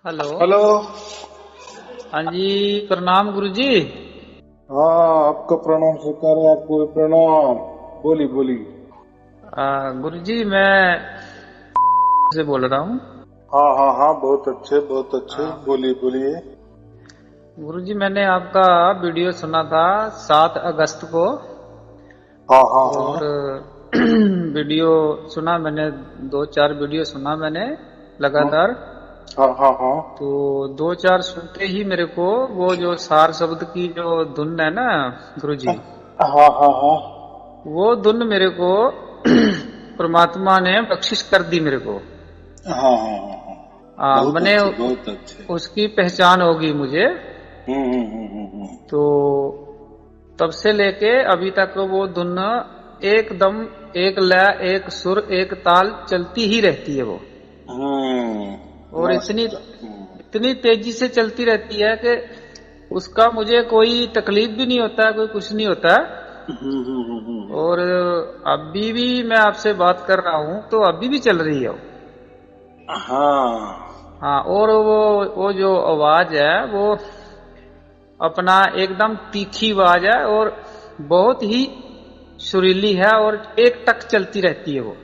Hello. Hello. हाँ जी, प्रणाम गुरु जी। हाँ, आपका प्रणाम स्वीकार है। आपको भी प्रणाम। बोली बोली। गुरु जी, मैं से बोल रहा हूँ। हाँ हाँ हाँ, बहुत अच्छे बहुत अच्छे। आ, बोलिए बोलिए। गुरु जी, मैंने आपका वीडियो सुना था 7 अगस्त को। हाँ हाँ और हाँ वीडियो सुना मैंने, 2-4 वीडियो सुना मैंने हाँ लगातार। हाँ हाँ हाँ तो 2-4 सुनते ही मेरे को वो जो सार शब्द की जो धुन है ना गुरु जी, हाँ हाँ हाँ वो धुन मेरे को परमात्मा ने बख्शिश कर दी मेरे को। हाँ हाँ हाँ हाँ। बहुत मैंने अच्छे बहुत अच्छे। उसकी पहचान होगी मुझे। हम्म। तो तब से लेके अभी तक वो धुन एकदम एक लय, एक सुर, एक ताल चलती ही रहती है वो। और इतनी मस्त। इतनी तेजी से चलती रहती है कि उसका मुझे कोई तकलीफ भी नहीं होता, कोई कुछ नहीं होता। और अभी भी मैं आपसे बात कर रहा हूँ तो अभी भी चल रही है वो। हाँ हाँ, और वो जो आवाज है वो अपना एकदम तीखी आवाज है, और बहुत ही सुरीली है, और एक टक चलती रहती है वो।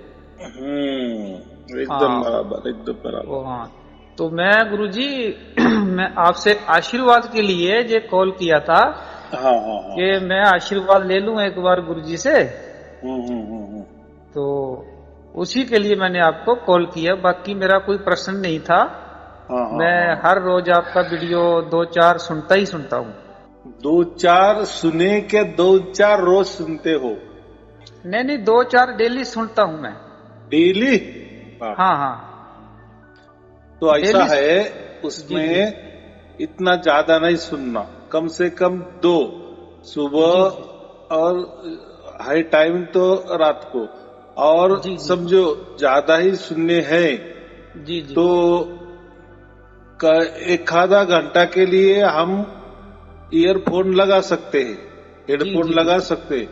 एकदम हाँ बराबर एकदम वो, बराबर। हाँ। तो मैं गुरुजी मैं आपसे आशीर्वाद के लिए ये कॉल किया था हाँ हाँ हाँ कि हाँ। मैं आशीर्वाद ले लूं एक बार गुरुजी से। हम्म। तो उसी के लिए मैंने आपको कॉल किया, बाकी मेरा कोई प्रश्न नहीं था। हाँ हाँ मैं हाँ। हर रोज आपका वीडियो 2-4 सुनता ही सुनता हूँ। दो चार सुने के दो चार रोज सुनते हो? नहीं नहीं, 2-4 डेली सुनता हूँ मैं। डेली? बाप हाँ रे। हाँ, तो ऐसा डेली। है, जी जी उसमें इतना ज्यादा नहीं सुनना। कम से कम दो, जी सुबह जी और हाई टाइम तो रात को। और जी जी समझो ज्यादा ही सुनने हैं जी जी तो एक आधा घंटा के लिए हम ईयरफोन लगा सकते हैं, जी हेडफोन जी लगा जी सकते हैं।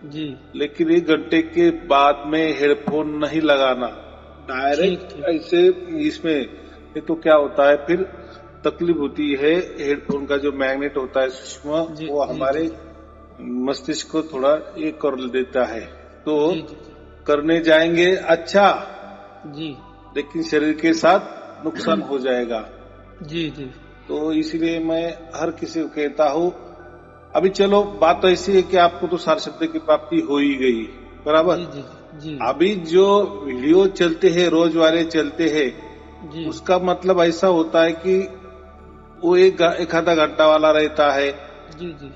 जी। लेकिन 1 घंटे के बाद में हेडफोन नहीं लगाना, ठीक डायरेक्ट ठीक। ऐसे इसमें। ये तो क्या होता है फिर, तकलीफ होती है। हेडफोन का जो मैग्नेट होता है सूक्ष्म, जी वो जी जी हमारे मस्तिष्क को थोड़ा ये कर देता है। तो जी जी करने जाएंगे अच्छा, जी लेकिन शरीर के साथ नुकसान हो जाएगा। जी जी तो इसलिए मैं हर किसी को कहता हूँ। अभी चलो, बात तो ऐसी है कि आपको तो सार शब्द की प्राप्ति हो ही गई, बराबर। जी जी जी अभी जो वीडियो चलते हैं, रोज वाले चलते हैं, जी उसका मतलब ऐसा होता है कि वो एक आधा घंटा वाला रहता है, जी जी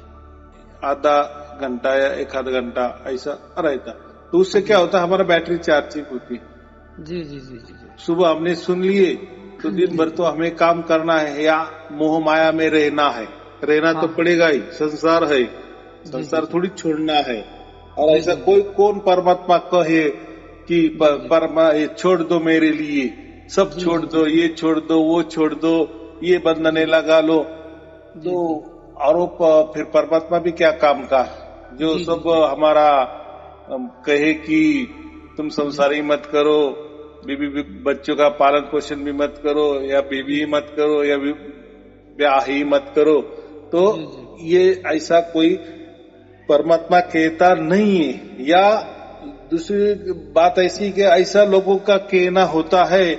आधा घंटा या एक आधा घंटा ऐसा रहता। तो उससे क्या जी होता है, हमारा बैटरी चार्जिंग होती। जी जी जी जी सुबह हमने सुन लिए तो दिन जी। भर तो हमें काम करना है या मोह माया में रहना है। रहना हाँ तो हाँ। पड़ेगा ही, संसार है, जी जी संसार जी थोड़ी छोड़ना है। और जी ऐसा जी जी कोई कौन परमात्मा कहे कि जी जी परमा ये छोड़ दो मेरे लिए, सब जी छोड़ जी जी दो, ये छोड़ दो वो छोड़ दो, ये बंधने जी लगा लो। तो जी जी आरोप, फिर परमात्मा भी क्या काम का, जो जी जी सब जी हमारा कहे कि तुम जी संसारी मत करो, बीबी बच्चों का पालन पोषण भी मत करो, या बीबी ही मत करो, या ब्याह ही मत करो। तो जी जी ये ऐसा कोई परमात्मा कहता नहीं है। या दूसरी बात ऐसी कि ऐसा लोगों का कहना होता है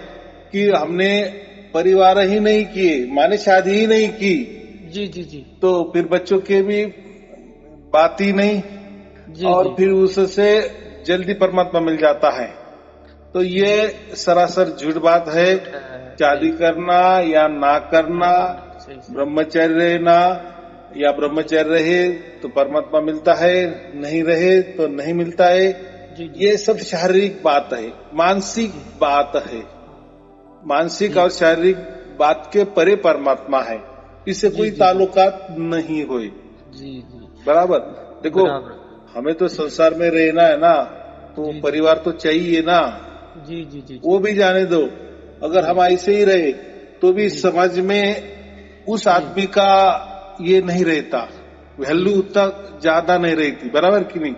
कि जी हमने परिवार ही नहीं किए, माने शादी ही नहीं की, जी जी जी तो फिर बच्चों के भी बात ही नहीं, जी और जी। फिर उससे जल्दी परमात्मा मिल जाता है। तो ये सरासर झूठ बात है। झूठ है। सही शादी सही। करना या ना करना, ना करना, सही सही। ब्रह्मचर्य रहना या जी ब्रह्मचर्य रहे तो परमात्मा मिलता है, नहीं रहे तो नहीं मिलता है। जी जी ये सब शारीरिक बात है, मानसिक जी। बात है। मानसिक और ठीक। शारीरिक बात के परे परमात्मा है, इससे जी कोई जी जी ताल्लुकात नहीं हुए, जी जी। बराबर। देखो, बराबर। हमें तो संसार में रहना है ना, तो जी जी परिवार तो चाहिए ना। जी जी जी जी वो भी जाने दो, अगर जी हम ऐसे ही रहे तो भी जी समाज में उस जी आदमी का ये नहीं रहता, जी वैल्यू उतना ज्यादा नहीं रहती, बराबर कि नहीं।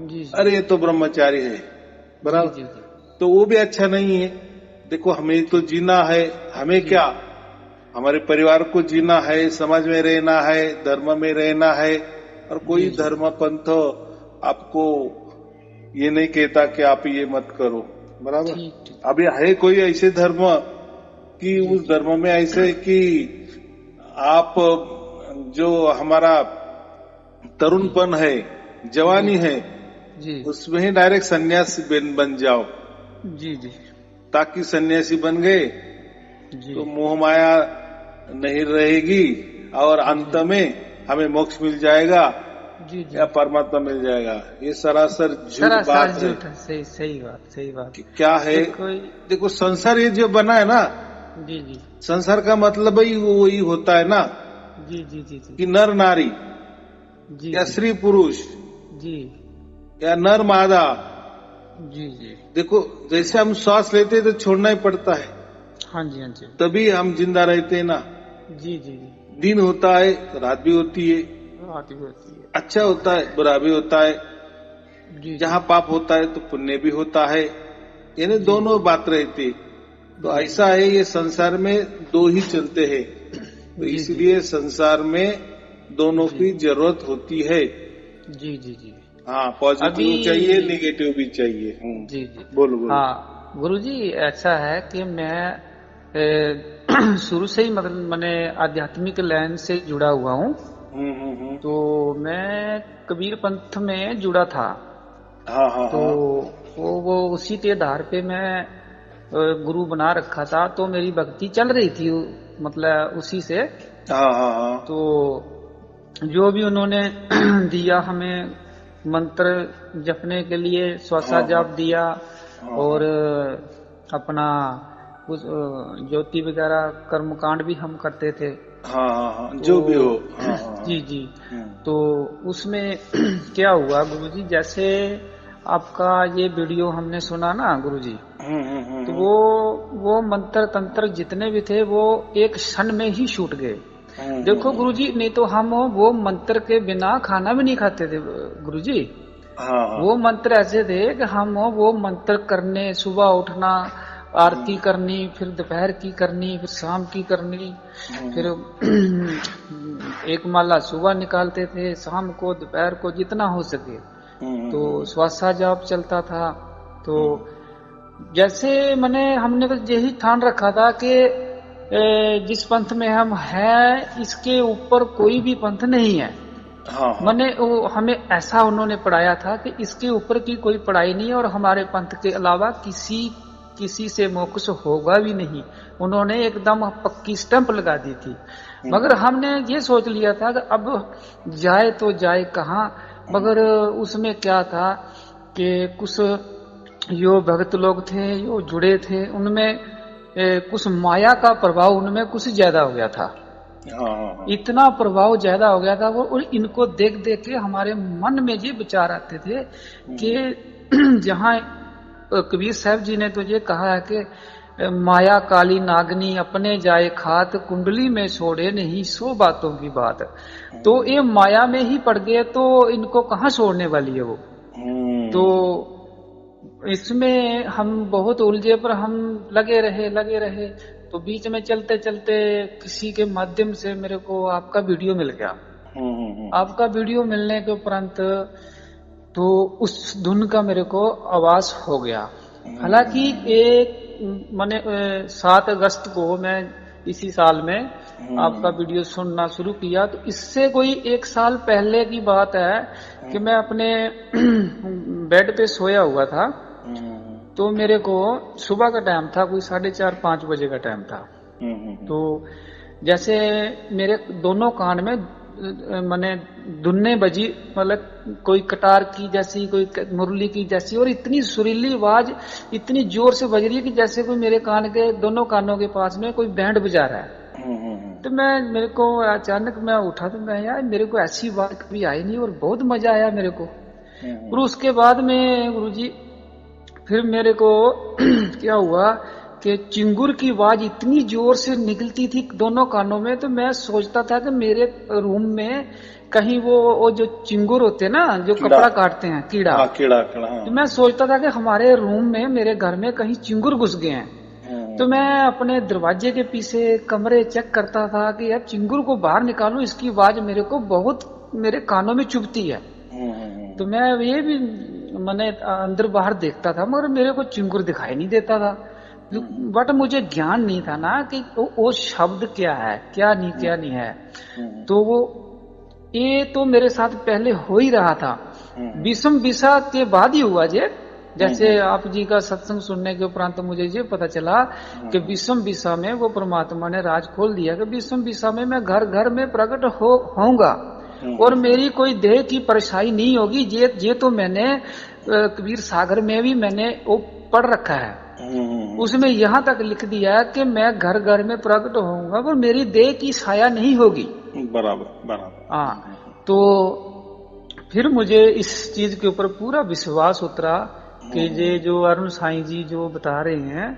जी जी अरे ये तो ब्रह्मचारी है, जी बराबर। जी जी। तो वो भी अच्छा नहीं है। देखो, हमें तो ठीक। जीना है, हमें जी क्या, हमारे परिवार को जीना है, समाज में रहना है, धर्म में रहना है, और कोई धर्म पंथ आपको ये नहीं कहता कि आप ये मत करो, बराबर। अभी है कोई ऐसे धर्म कि उस धर्म में ऐसे कि आप जो हमारा तरुणपन है, जवानी है, उसमें ही डायरेक्ट सन्यासी बन जाओ। जी जी। ताकि सन्यासी बन गए तो मोह माया नहीं रहेगी और अंत में हमें मोक्ष मिल जाएगा या परमात्मा मिल जाएगा। ये सरासर झूठ बात है। सही बात। क्या है, देखो संसार ये जो बना है ना, जी जी, संसार का मतलब ही वही होता है ना, जी जी जी, कि नर नारी या स्त्री पुरुष जी या नर मादा। जी जी, देखो जैसे हम श्वास लेते हैं तो छोड़ना ही पड़ता है। हाँ जी हाँ जी, तभी हम जिंदा रहते हैं ना। जी जी जी, दिन होता है तो रात भी होती है, अच्छा होता है बुरा भी होता है, जहाँ पाप होता है तो पुण्य भी होता है, यानी दोनों बात रहती। तो ऐसा है, ये संसार में दो ही चलते हैं, तो इसलिए संसार में दोनों की जरूरत होती है। जी जी जी, हाँ, पॉजिटिव चाहिए, निगेटिव भी चाहिए। जी जी, बोलो। हाँ गुरुजी, ऐसा है कि मैं शुरू से ही मतलब मैंने आध्यात्मिक लाइन से जुड़ा हुआ हूँ। तो मैं कबीर पंथ में जुड़ा था। हाँ, तो वो उसी के आधार पे मैं गुरु बना रखा था, तो मेरी भक्ति चल रही थी मतलब उसी से। हाँ। तो जो भी उन्होंने दिया हमें मंत्र जपने के लिए, श्वासा जाप दिया, और अपना उस ज्योति वगैरह कर्मकांड भी हम करते थे। हाँ, जो भी हो। जी जी। तो उसमें क्या हुआ गुरुजी, जैसे आपका ये वीडियो हमने सुना ना गुरुजी, तो वो मंत्र तंत्र जितने भी थे वो एक क्षण में ही छूट गए। देखो गुरुजी, नहीं तो हम वो मंत्र के बिना खाना भी नहीं खाते थे गुरुजी। वो मंत्र ऐसे थे कि हम वो मंत्र करने, सुबह उठना, आरती करनी, फिर दोपहर की करनी, फिर शाम की करनी, फिर एक माला सुबह निकालते थे, शाम को दोपहर को जितना हो सके। तो श्वासा जाप चलता था। तो जैसे हमने तो यही ठान रखा था कि जिस पंथ में हम हैं इसके ऊपर कोई भी पंथ नहीं है। मैंने हमें ऐसा उन्होंने पढ़ाया था कि इसके ऊपर की कोई पढ़ाई नहीं है, और हमारे पंथ के अलावा किसी से मोक्ष होगा भी नहीं। उन्होंने एकदम पक्की स्टंप लगा दी थी। मगर हमने ये सोच लिया था कि अब जाए तो जाए कहाँ। मगर उसमें क्या था कि कुछ यो भक्त लोग थे, यो जुड़े थे, उनमें कुछ माया का प्रभाव उनमें कुछ ज्यादा हो गया था। इतना प्रभाव ज्यादा हो गया था वो, और इनको देख देख के हमारे मन में ये विचार आते थे कि जहाँ कबीर साहब जी ने तो ये कहा है कि माया काली नागनी अपने जाए खात, कुंडली में छोड़े नहीं सो बातों की बात। तो ये माया में ही पड़ गए, तो इनको कहाँ छोड़ने वाली है वो। तो इसमें हम बहुत उलझे, पर हम लगे रहे। तो बीच में चलते चलते किसी के माध्यम से मेरे को आपका वीडियो मिल गया। आपका वीडियो मिलने के उपरांत तो उस धुन का मेरे को आवाज हो गया। हालांकि एक 7 अगस्त को मैं इसी साल में आपका वीडियो सुनना शुरू किया। तो इससे कोई 1 साल पहले की बात है कि मैं अपने बेड पे सोया हुआ था। तो मेरे को सुबह का टाइम था, कोई 4:30-5 बजे का टाइम था। तो जैसे मेरे दोनों कान में धुन्ने बजी, मतलब कोई कटार की जैसी, कोई मुरली की जैसी, और इतनी सुरीली आवाज इतनी जोर से बज रही है कि जैसे कोई मेरे कान के दोनों कानों के पास में कोई बैंड बजा रहा है। तो मेरे को अचानक मैं उठा, तो मैं यार मेरे को ऐसी आवाज कभी आई नहीं, और बहुत मजा आया मेरे को। और उसके बाद में गुरुजी फिर मेरे को क्या हुआ कि चिंगुर की आवाज इतनी जोर से निकलती थी दोनों कानों में। तो मैं सोचता था कि मेरे रूम में कहीं वो जो चिंगुर होते ना, जो कपड़ा काटते हैं, कीड़ा। तो मैं सोचता था कि हमारे रूम में, मेरे घर में कहीं चिंगुर घुस गए हैं। तो मैं अपने दरवाजे के पीछे कमरे चेक करता था कि यार चिंगुर को बाहर निकालूं, इसकी आवाज मेरे को बहुत मेरे कानों में चुभती है। तो मैं ये भी मैंने अंदर बाहर देखता था, मगर मेरे को चिंगुर दिखाई नहीं देता था। बट मुझे ज्ञान नहीं था ना कि वो शब्द क्या है, क्या नहीं है। तो वो ये तो मेरे साथ पहले हो ही रहा था। विषम विषा के बाद ही हुआ जे, जैसे आप जी का सत्संग सुनने के उपरांत तो मुझे ये पता चला कि विषम विषा में वो परमात्मा ने राज खोल दिया कि विषम विषा में मैं घर घर में प्रकट होऊंगा और मेरी कोई देह की परेशानी नहीं होगी। ये तो मैंने कबीर सागर में भी मैंने वो पढ़ रखा है। उसमें यहाँ तक लिख दिया है कि मैं घर घर में प्रकट होऊंगा पर मेरी देह की छाया नहीं होगी। बराबर। हाँ, तो फिर मुझे इस चीज के ऊपर पूरा विश्वास उतरा कि ये जो अरुण साईं जी जो बता रहे हैं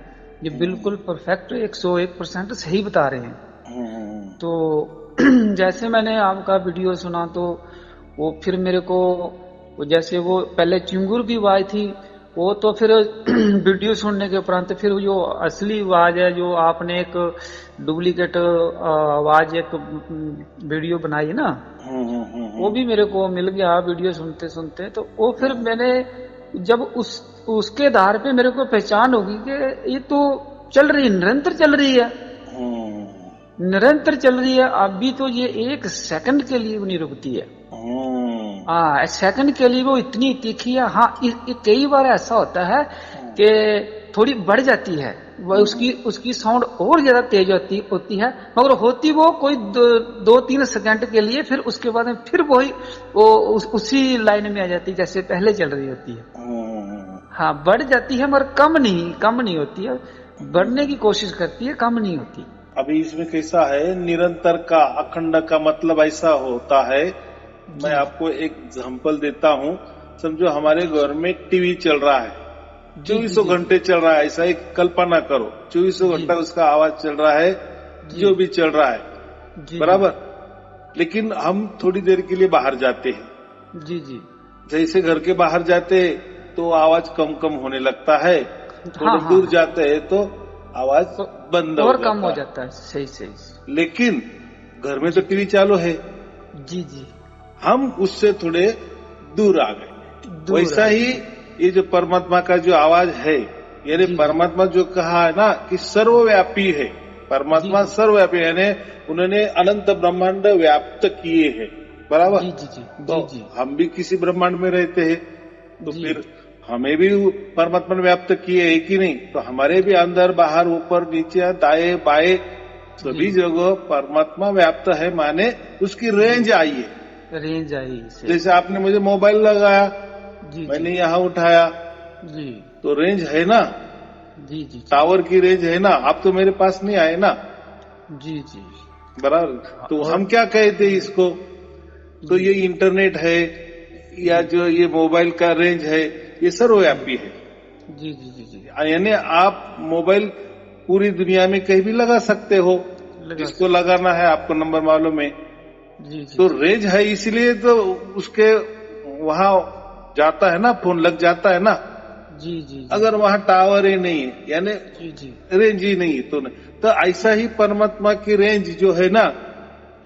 ये बिल्कुल परफेक्ट 101% सही बता रहे हैं। तो जैसे मैंने आपका वीडियो सुना तो वो फिर मेरे को जैसे वो पहले चिंगुर की आवाज थी, वो तो फिर वीडियो सुनने के उपरांत फिर जो असली आवाज है, जो आपने एक डुप्लीकेट आवाज एक वीडियो बनाई ना, वो भी मेरे को मिल गया वीडियो सुनते सुनते। तो वो फिर मैंने जब उसके आधार पे मेरे को पहचान होगी कि ये तो चल रही, निरंतर चल रही है, निरंतर चल रही है। अभी तो ये एक सेकंड के लिए भी नहीं रुकती है। सेकंड के लिए वो इतनी तीखी है। हाँ, कई बार ऐसा होता है कि थोड़ी बढ़ जाती है, वो उसकी साउंड और ज्यादा तेज होती है, मगर होती वो कोई 2-3 सेकंड के लिए, फिर उसके बाद में फिर वही वो उसी लाइन में आ जाती है जैसे पहले चल रही होती है। हाँ, बढ़ जाती है मगर कम नहीं होती है, बढ़ने की कोशिश करती है, कम नहीं होती। अभी इसमें कैसा है, निरंतर का अखंड का मतलब ऐसा होता है। मैं आपको एक एग्जांपल देता हूँ। समझो हमारे घर में टीवी चल रहा है, 2400 घंटे चल रहा है, ऐसा एक कल्पना करो, 2400 घंटा उसका आवाज चल रहा है, जो भी चल रहा है, बराबर। लेकिन हम थोड़ी देर के लिए बाहर जाते हैं, जी, जैसे घर के बाहर जाते हैं तो आवाज कम होने लगता है, थोड़ा दूर जाते हैं तो आवाज बंद और कम हो जाता है। सही। लेकिन घर में तो टीवी चालू है, जी, हम उससे थोड़े दूर आ गए। वैसा ही ये जो परमात्मा का जो आवाज है, यानी परमात्मा जो कहा है ना कि सर्वव्यापी है, परमात्मा सर्वव्यापी, यानी उन्होंने अनंत ब्रह्मांड व्याप्त किए हैं, बराबर। तो हम भी किसी ब्रह्मांड में रहते हैं, तो फिर हमें भी परमात्मा ने व्याप्त किए है कि नहीं? तो हमारे भी अंदर बाहर ऊपर नीचे दाएं बाएं सभी जगह परमात्मा व्याप्त है, माने उसकी रेंज आई है। जैसे आपने मुझे मोबाइल लगाया, मैंने यहाँ उठाया, तो रेंज है ना, टावर की रेंज है ना। आप तो मेरे पास नहीं आए ना, बराबर। तो हम क्या कहते हैं इसको, तो ये इंटरनेट है या जो ये मोबाइल का रेंज है, ये सर्वव्यापी है। यानी आप मोबाइल पूरी दुनिया में कहीं भी लगा सकते हो, जिसको लगाना है आपको नंबर मालूम है, तो रेंज है, इसलिए तो उसके वहाँ जाता है ना, फोन लग जाता है ना। अगर वहाँ टावर ही नहीं है, यानी रेंज ही नहीं, तो ऐसा ही परमात्मा की रेंज जो है ना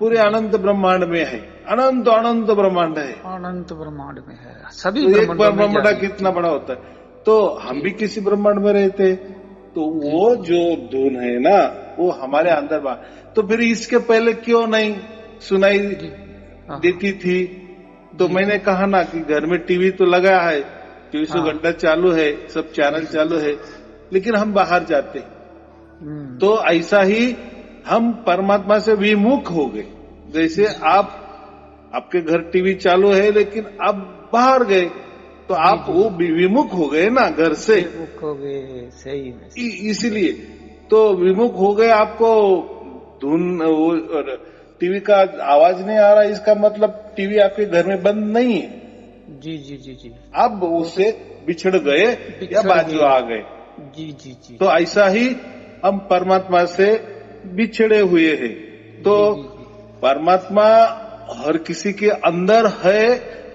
पूरे अनंत ब्रह्मांड में है, अनंत ब्रह्मांड है, अनंत ब्रह्मांड में है सभी। तो एक ब्रह्मांड कितना बड़ा होता है, तो हम भी किसी ब्रह्मांड में रहते हैं, तो वो जो धुन है ना वो हमारे अंदर बाहर। तो फिर इसके पहले क्यों नहीं सुनाई देती थी? तो मैंने कहा ना कि घर में टीवी तो लगा है, 2400 घंटा चालू है, सब चैनल चालू है, लेकिन हम बाहर जाते। तो ऐसा ही हम परमात्मा से विमुख हो गए। जैसे आपके घर टीवी चालू है लेकिन आप बाहर गए, तो आप वो विमुख हो गए ना घर से, विमुख हो गए। सही है, इसीलिए तो विमुख हो गए। आपको धुन टीवी का आवाज नहीं आ रहा, इसका मतलब टीवी आपके घर में बंद नहीं है। जी। आप उससे बिछड़ गए या बाजू आ गए। जी। तो ऐसा ही हम परमात्मा से बिछड़े हुए हैं। तो परमात्मा हर किसी के अंदर है,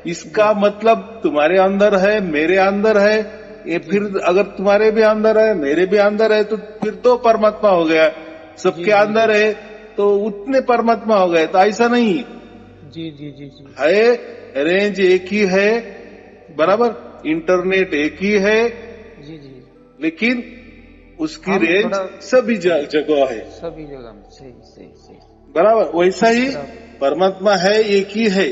इसका मतलब तुम्हारे अंदर है, मेरे अंदर है, ये फिर अगर तुम्हारे भी अंदर है, मेरे भी अंदर है, तो फिर तो परमात्मा हो गया। सबके अंदर है तो उतने परमात्मा हो गए। तो ऐसा नहीं जी जी जी जी है। रेंज एक ही है, बराबर, इंटरनेट एक ही है जी जी, लेकिन उसकी रेंज सभी जगह है, सभी जगह। सही सही सही, बराबर। वैसा ही परमात्मा है, एक ही है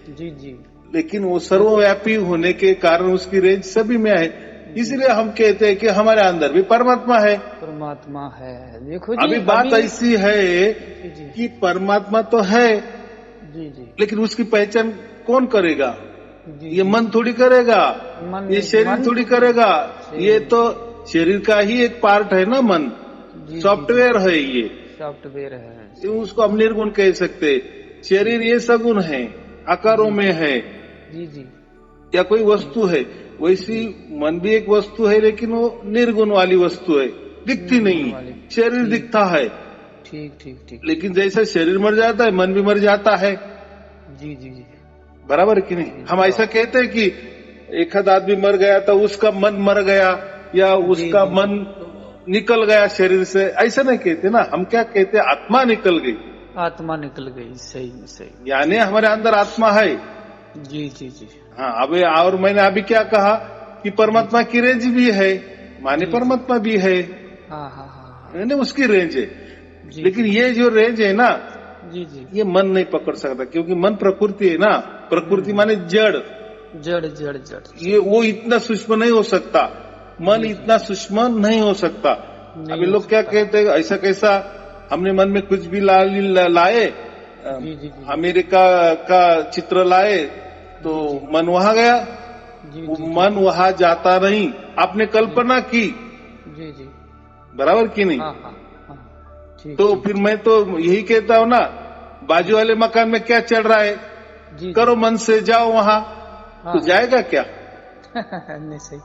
जी जी, लेकिन वो सर्वव्यापी होने के कारण उसकी रेंज सभी में है। इसलिए हम कहते हैं कि हमारे अंदर भी परमात्मा है। परमात्मा है। देखो जी, अभी बात ऐसी है जी कि परमात्मा तो है जी जी, लेकिन उसकी पहचान कौन करेगा? जी, ये मन थोड़ी करेगा, ये शरीर थोड़ी करेगा। ये तो शरीर का ही एक पार्ट है ना, मन सॉफ्टवेयर है, ये सॉफ्टवेयर है। उसको हम निर्गुण कह सकते। शरीर ये सगुण है, आकारों में है जी जी, या कोई वस्तु है। वैसी मन भी एक वस्तु है लेकिन वो निर्गुण वाली वस्तु है, दिखती नहीं। शरीर दिखता है, ठीक ठीक ठीक, लेकिन जैसा शरीर मर जाता है मन भी मर जाता है। जी जी जी, बराबर कि नहीं? हम ऐसा कहते हैं कि एक आदमी मर गया तो उसका मन मर गया या उसका मन निकल गया शरीर से, ऐसा नहीं कहते ना। हम क्या कहते हैं? आत्मा निकल गई, आत्मा निकल गई। सही में सही, यानी हमारे अंदर आत्मा है। जी जी जी, हाँ, अभी और मैंने अभी क्या कहा कि परमात्मा की रेंज भी है, माने परमात्मा भी है, हाँ हाँ हाँ, यानी उसकी रेंज है। लेकिन ये जो रेंज है ना, जी जी, ये मन नहीं पकड़ सकता, क्योंकि मन प्रकृति है ना। प्रकृति माने जड़, जड़ जड़ जड़, ये वो इतना सूक्ष्म नहीं हो सकता, मन इतना सूक्ष्म नहीं हो सकता। अभी लोग क्या कहते हैं, ऐसा कैसा हमने मन में कुछ भी लाए, अमेरिका का चित्र लाए तो मन वहां गया, मन वहां जाता नहीं। आपने कल्पना की, जी जी, बराबर की नहीं? तो फिर मैं तो यही कहता हूँ ना, बाजू वाले मकान में क्या चल रहा है, करो मन से, जाओ वहां, तो जाएगा क्या? नहीं, सही,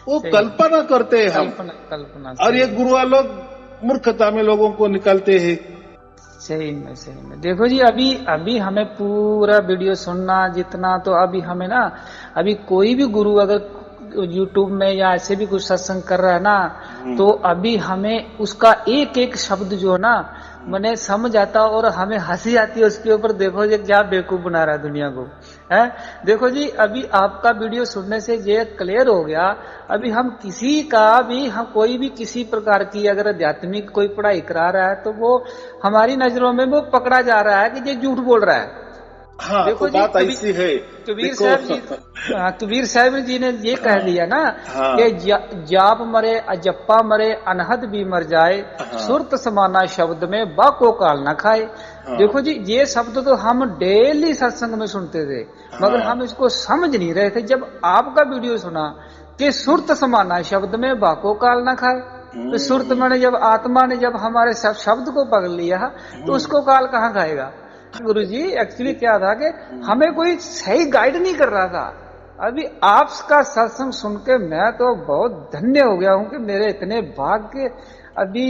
वो कल्पना करते हैं हम, कल्पना। और ये गुरुआ लोग मूर्खता में लोगों को निकालते हैं। सही में देखो जी, अभी हमें पूरा वीडियो सुनना जितना, तो अभी हमें ना, अभी कोई भी गुरु अगर YouTube में या ऐसे भी कुछ सत्संग कर रहा है ना, तो अभी हमें उसका एक एक शब्द जो है ना, मैंने समझ आता और हमें हंसी आती है उसके ऊपर। देखो जी क्या बेवकूफ बना रहा है दुनिया को, है। देखो जी, अभी आपका वीडियो सुनने से ये क्लियर हो गया। अभी हम किसी का भी, हम कोई भी किसी प्रकार की अगर आध्यात्मिक कोई पढ़ाई करा रहा है तो वो हमारी नजरों में वो पकड़ा जा रहा है कि ये झूठ बोल रहा है। हाँ, देखो तो बात ऐसी है। कबीर साहब जी ने ये कह दिया ना, कि जाप मरे अजप्पा मरे अनहद भी मर जाए, सुरत समाना शब्द में बाको काल न खाए। देखो जी, ये शब्द तो हम डेली सत्संग में सुनते थे, मगर हम इसको समझ नहीं रहे थे। जब आपका वीडियो सुना कि सुरत समाना शब्द में बाको काल न खाए, तो सुरत मैंने जब आत्मा ने जब हमारे शब्द को पकड़ लिया तो उसको काल कहाँ खाएगा? गुरुजी, एक्चुअली क्या था कि हमें कोई सही गाइड नहीं कर रहा था। अभी आपका सत्संग सुन के मैं तो बहुत धन्य हो गया हूँ कि मेरे इतने भाग्य, अभी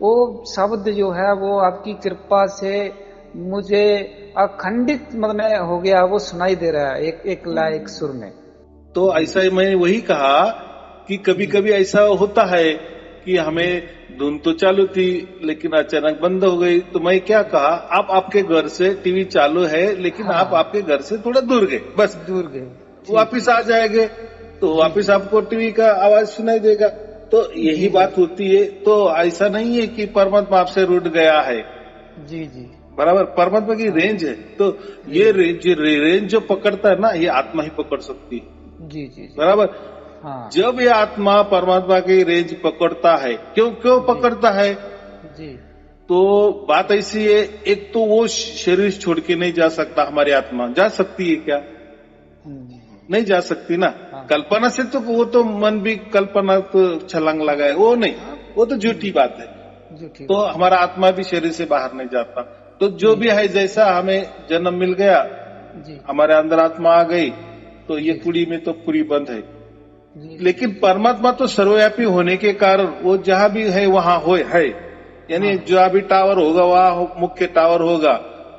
वो शब्द जो है वो आपकी कृपा से मुझे अखंडित में हो गया, वो सुनाई दे रहा है एक लायक सुर में। तो ऐसा ही मैंने वही कहा कि कभी कभी ऐसा होता है कि हमें धुन तो चालू थी लेकिन अचानक बंद हो गई। तो मैं क्या कहा, आप आपके घर से टीवी चालू है लेकिन आप आपके घर से थोड़ा दूर गए, बस दूर गए, वापिस आ जाएंगे तो वापिस आपको टीवी का आवाज सुनाई देगा। तो यही बात होती है। तो ऐसा नहीं है कि परमात्मा आपसे रूठ गया है, जी जी, बराबर। परमात्मा की रेंज है, तो ये रेंज जो पकड़ता है ना, ये आत्मा ही पकड़ सकती है, जी जी, बराबर। हाँ। जब ये आत्मा परमात्मा की रेंज पकड़ता है, क्यों पकड़ता है, जी, तो बात ऐसी है, एक तो वो शरीर छोड़ के नहीं जा सकता। हमारी आत्मा जा सकती है क्या? नहीं जा सकती ना। हाँ। कल्पना से तो वो तो मन भी कल्पना तो छलांग लगाए, वो नहीं, वो तो झूठी बात है। तो हमारा आत्मा भी शरीर से बाहर नहीं जाता। तो जो भी है, जैसा हमें जन्म मिल गया, हमारे अंदर आत्मा आ गई, तो ये कुड़ी में तो पूरी बंद है। लेकिन परमात्मा तो सर्वव्यापी होने के कारण वो जहाँ भी है वहाँ है, यानी जहाँ भी टावर होगा वहाँ मुख्य टावर होगा,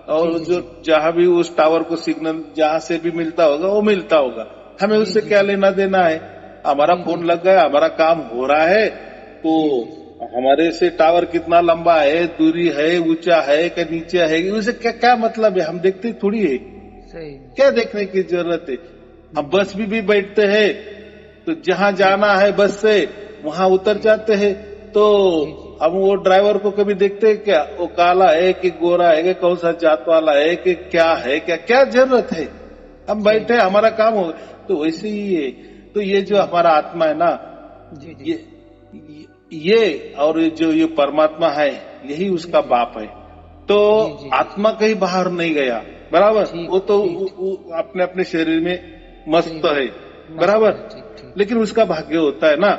और जो जहाँ भी उस टावर को सिग्नल जहाँ से भी मिलता होगा वो मिलता होगा। हमें उससे क्या लेना देना है? हमारा फोन लग गया, हमारा काम हो रहा है, तो हमारे से टावर कितना लंबा है, दूरी है, ऊंचा है कि नीचे है, उसे क्या क्या मतलब है? हम देखते थोड़ी है। सही। क्या देखने की जरूरत है? हम बस भी बैठते हैं तो जहां जाना है बस से वहां उतर जाते हैं, तो हम वो ड्राइवर को कभी देखते हैं क्या? वो काला है कि गोरा है कि कौन सा जात वाला है कि क्या है, क्या क्या जरूरत है? हम बैठे, हमारा काम हो। तो वैसे ही है। तो ये जो हमारा आत्मा है ना, ये और जो ये परमात्मा है, यही उसका बाप है। तो आत्मा कहीं बाहर नहीं गया, बराबर। वो तो अपने अपने शरीर में मस्त है, बराबर। लेकिन उसका भाग्य होता है ना,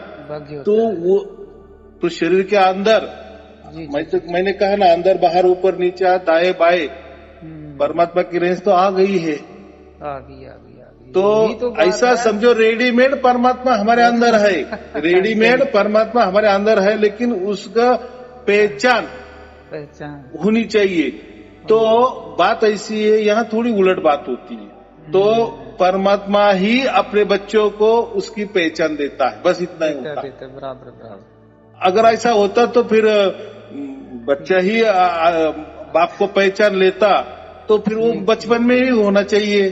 तो वो तो शरीर के अंदर, मैंने कहा ना, अंदर बाहर ऊपर नीचे दाएं बाएं, परमात्मा की रेंज तो आ गई है। आ गई। तो ऐसा समझो, रेडीमेड परमात्मा हमारे अंदर है, रेडीमेड परमात्मा हमारे अंदर है, लेकिन उसका पहचान होनी चाहिए। तो बात ऐसी है, यहाँ थोड़ी उलट बात होती है। तो परमात्मा ही अपने बच्चों को उसकी पहचान देता है, बस इतना ही होता है। बराबर। अगर ऐसा होता तो फिर बच्चा ही बाप को पहचान लेता, तो फिर वो बचपन में ही होना चाहिए।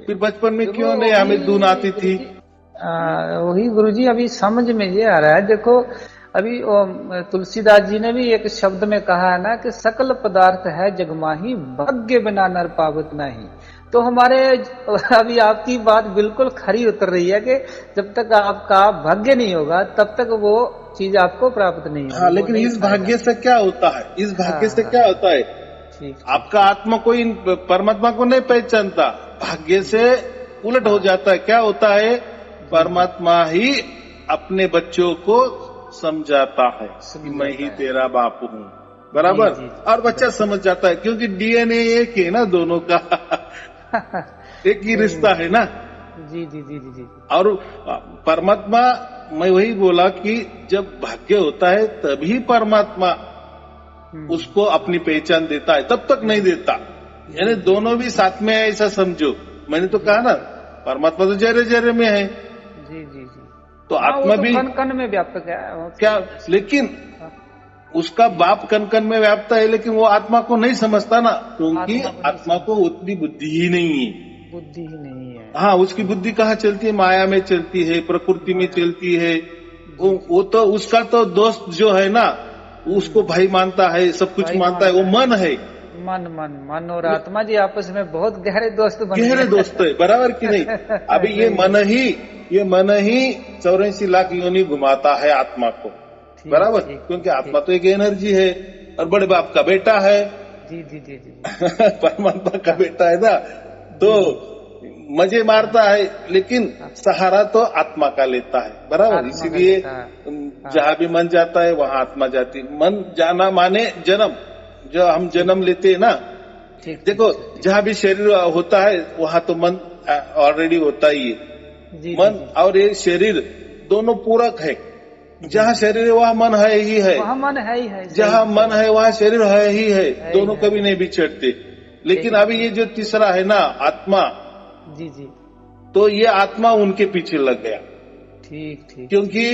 फिर बचपन में क्यों नहीं हमें धुन आती थी? वही गुरुजी, अभी समझ में ये आ रहा है। देखो, अभी तुलसीदास जी ने भी एक शब्द में कहा है ना कि सकल पदार्थ है जगमाही, भाग्य बिना नर पावत नहीं। तो हमारे अभी आपकी बात बिल्कुल खरी उतर रही है कि जब तक आपका भाग्य नहीं होगा तब तक वो चीज आपको प्राप्त नहीं होगी। हाँ, लेकिन इस भाग्य से क्या होता है? इस भाग्य से क्या होता है? आपका आत्मा कोई परमात्मा को नहीं पहचानता, भाग्य से उलट हो जाता है। क्या होता है? परमात्मा ही अपने बच्चों को समझाता है कि मैं ही तेरा बाप हूँ, बराबर। और बच्चा समझ जाता है, क्योंकि डीएनए एक है ना, दोनों का एक ही रिश्ता है ना। जी। और परमात्मा, मैं वही बोला कि जब भाग्य होता है तभी परमात्मा उसको अपनी पहचान देता है, तब तक नहीं देता। यानी दोनों भी साथ में है, ऐसा समझो। मैंने तो कहा ना, परमात्मा तो जरे जरे में है। जी। तो आत्मा भी कण कण में व्याप्त है क्या, लेकिन उसका बाप कण कण में व्याप्त है, लेकिन वो आत्मा को नहीं समझता ना, क्योंकि आत्मा को उतनी बुद्धि ही नहीं है। हाँ, उसकी बुद्धि कहाँ चलती है? माया में चलती है, प्रकृति में चलती है। वो तो उसका तो दोस्त जो है ना, उसको भाई मानता है, सब कुछ मानता है, वो मन है। मन और आत्मा जी आपस में बहुत गहरे दोस्त है, बराबर की नहीं? अभी ये मन ही 84 लाख योनि घुमाता है आत्मा को, बराबर। क्योंकि आत्मा तो एक एनर्जी है और बड़े बाप का बेटा है। जी परमात्मा का बेटा है ना, तो मजे मारता है, लेकिन सहारा तो आत्मा का लेता है, बराबर। इसीलिए जहाँ भी मन जाता है वहाँ आत्मा जाती है। मन जाना माने जन्म, जो हम जन्म लेते हैं ना। देखो, जहाँ भी शरीर होता है वहाँ तो मन ऑलरेडी होता ही है। मन और ये शरीर दोनों पूरक है। जहाँ शरीर है वहाँ मन है ही है, जहाँ मन है वहाँ शरीर है ही है, दोनों कभी नहीं बिछड़ते। लेकिन अभी ये जो तीसरा है ना, आत्मा, जी, तो ये आत्मा उनके पीछे लग गया। ठीक। क्योंकि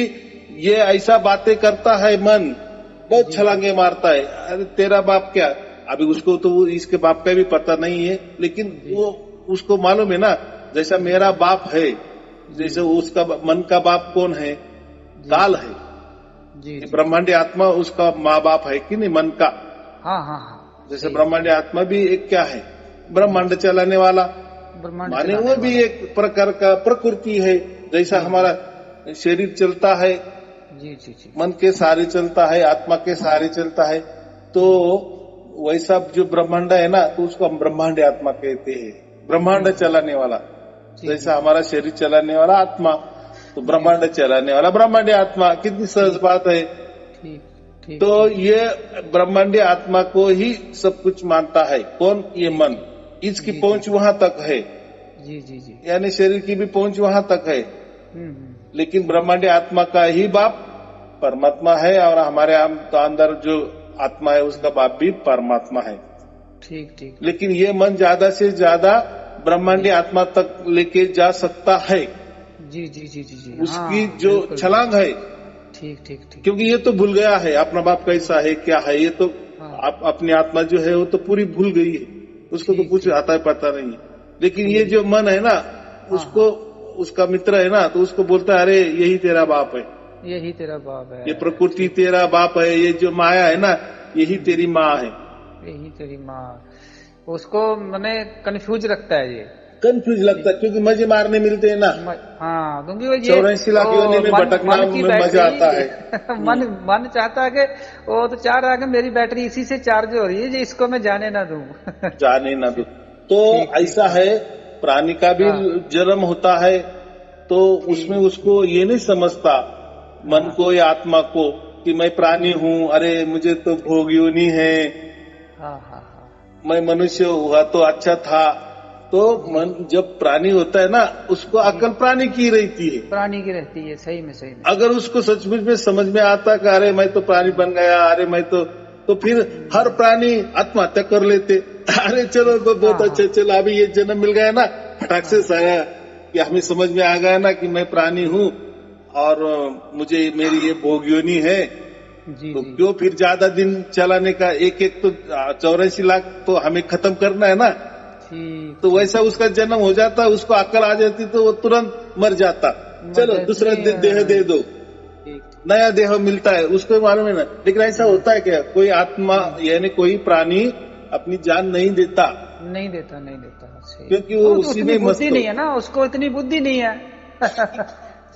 ये ऐसा बातें करता है, मन बहुत छलांगे मारता है। अरे तेरा बाप क्या? अभी उसको तो इसके बाप का भी पता नहीं है, लेकिन वो उसको मालूम है ना, जैसा मेरा बाप है, जैसे उसका मन का बाप कौन है? काल है। ब्रह्मांडी आत्मा उसका माँ बाप है कि नहीं, मन का। हाँ। जैसे ब्रह्मांडी आत्मा भी एक क्या है? ब्रह्मांड चलाने वाला, माने वो भी एक प्रकार का प्रकृति है। जैसा हमारा शरीर चलता है, जी। मन के सहारे चलता है, आत्मा के सहारे चलता है, तो वैसा जो ब्रह्मांड है ना, तो उसको हम ब्रह्मांड आत्मा कहते हैं, ब्रह्मांड चलाने वाला। जैसा हमारा शरीर चलाने वाला आत्मा, तो ब्रह्मांड चलाने वाला ब्रह्मांड आत्मा। कितनी सहज बात है। तो ये ब्रह्मांड आत्मा को ही सब कुछ मानता है। कौन? ये मन। इसकी पहुंच वहां तक है। जी। यानी शरीर की भी पहुंच वहां तक है। लेकिन ब्रह्मांड आत्मा का ही बाप परमात्मा है, और हमारे अंदर जो आत्मा है उसका बाप भी परमात्मा है। ठीक। लेकिन ये मन ज्यादा से ज्यादा ब्रह्मांडी आत्मा तक लेके जा सकता है, जी जी जी जी जी, उसकी हाँ, जो बिल्कुल, छलांग है, ठीक ठीक ठीक, क्योंकि ये तो भूल गया है अपना बाप कैसा है क्या है, ये तो हाँ, अपनी आत्मा जो है वो तो पूरी भूल गई है, उसको तो ठीक कुछ ठीक, आता है पता नहीं है। लेकिन ये ठीक, जो मन है ना, हाँ उसको, हाँ, उसका मित्र है ना, तो उसको बोलता है अरे यही तेरा बाप है, यही तेरा बाप ये है, प्रकृति ठीक, तेरा बाप है, ये जो माया है ना यही तेरी माँ है। यही तेरी माँ, उसको मैंने कंफ्यूज रखता है ये, कंफ्यूज लगता है क्योंकि मजे मारने मिलते हैं ना, हाँ, क्योंकि वो ये 84 लाख योनि में मन भटकना मन की में मजा आता बैटरी है। मन मन चाहता है कि वो तो चाह रहा है कि मेरी बैटरी इसी से चार्ज हो रही है, जो इसको मैं जाने ना दूं। जाने ना दो। तो ठीक ठीक ऐसा ठीक, है, प्राणी का भी हाँ जन्म होता है, तो उसमें ठीक ठीक, उसको ये नहीं समझता मन हाँ को या आत्मा को कि मैं प्राणी हूँ, अरे मुझे तो भोग योनि है, हाँ हाँ हाँ, मैं मनुष्य हुआ तो अच्छा था। तो जी मन जब प्राणी होता है ना, उसको जी, अकल प्राणी की रहती है। प्राणी की रहती है, सही में सही में, अगर उसको सचमुच में समझ में आता कि अरे मैं तो प्राणी बन गया, अरे मैं तो फिर हर प्राणी आत्महत्या कर लेते। अरे चलो बहुत हाँ हाँ अच्छा, चलो अभी ये जन्म मिल गया ना, फटाक से हाँ, सारा कि हमें समझ में आ गया ना कि मैं प्राणी हूँ और मुझे मेरी ये भोग योनि है, जी तो जी, क्यों फिर ज्यादा दिन चलाने का, एक एक तो 84 लाख तो हमें खत्म करना है ना। ठीक तो ठीक, वैसा उसका जन्म हो जाता, उसको अक्ल आ जाती तो वो तुरंत मर जाता, मर चलो जाती दूसरा देह दे दो, ठीक ठीक, नया देह मिलता है, उसको मालूम है ना। लेकिन ऐसा हाँ, होता है क्या, कोई आत्मा यानी कोई प्राणी अपनी जान नहीं देता, नहीं देता नहीं देता, सही, क्योंकि वो वो तो उसी उतनी में बुद्धि मस्त नहीं हो। है ना, उसको इतनी बुद्धि नहीं है।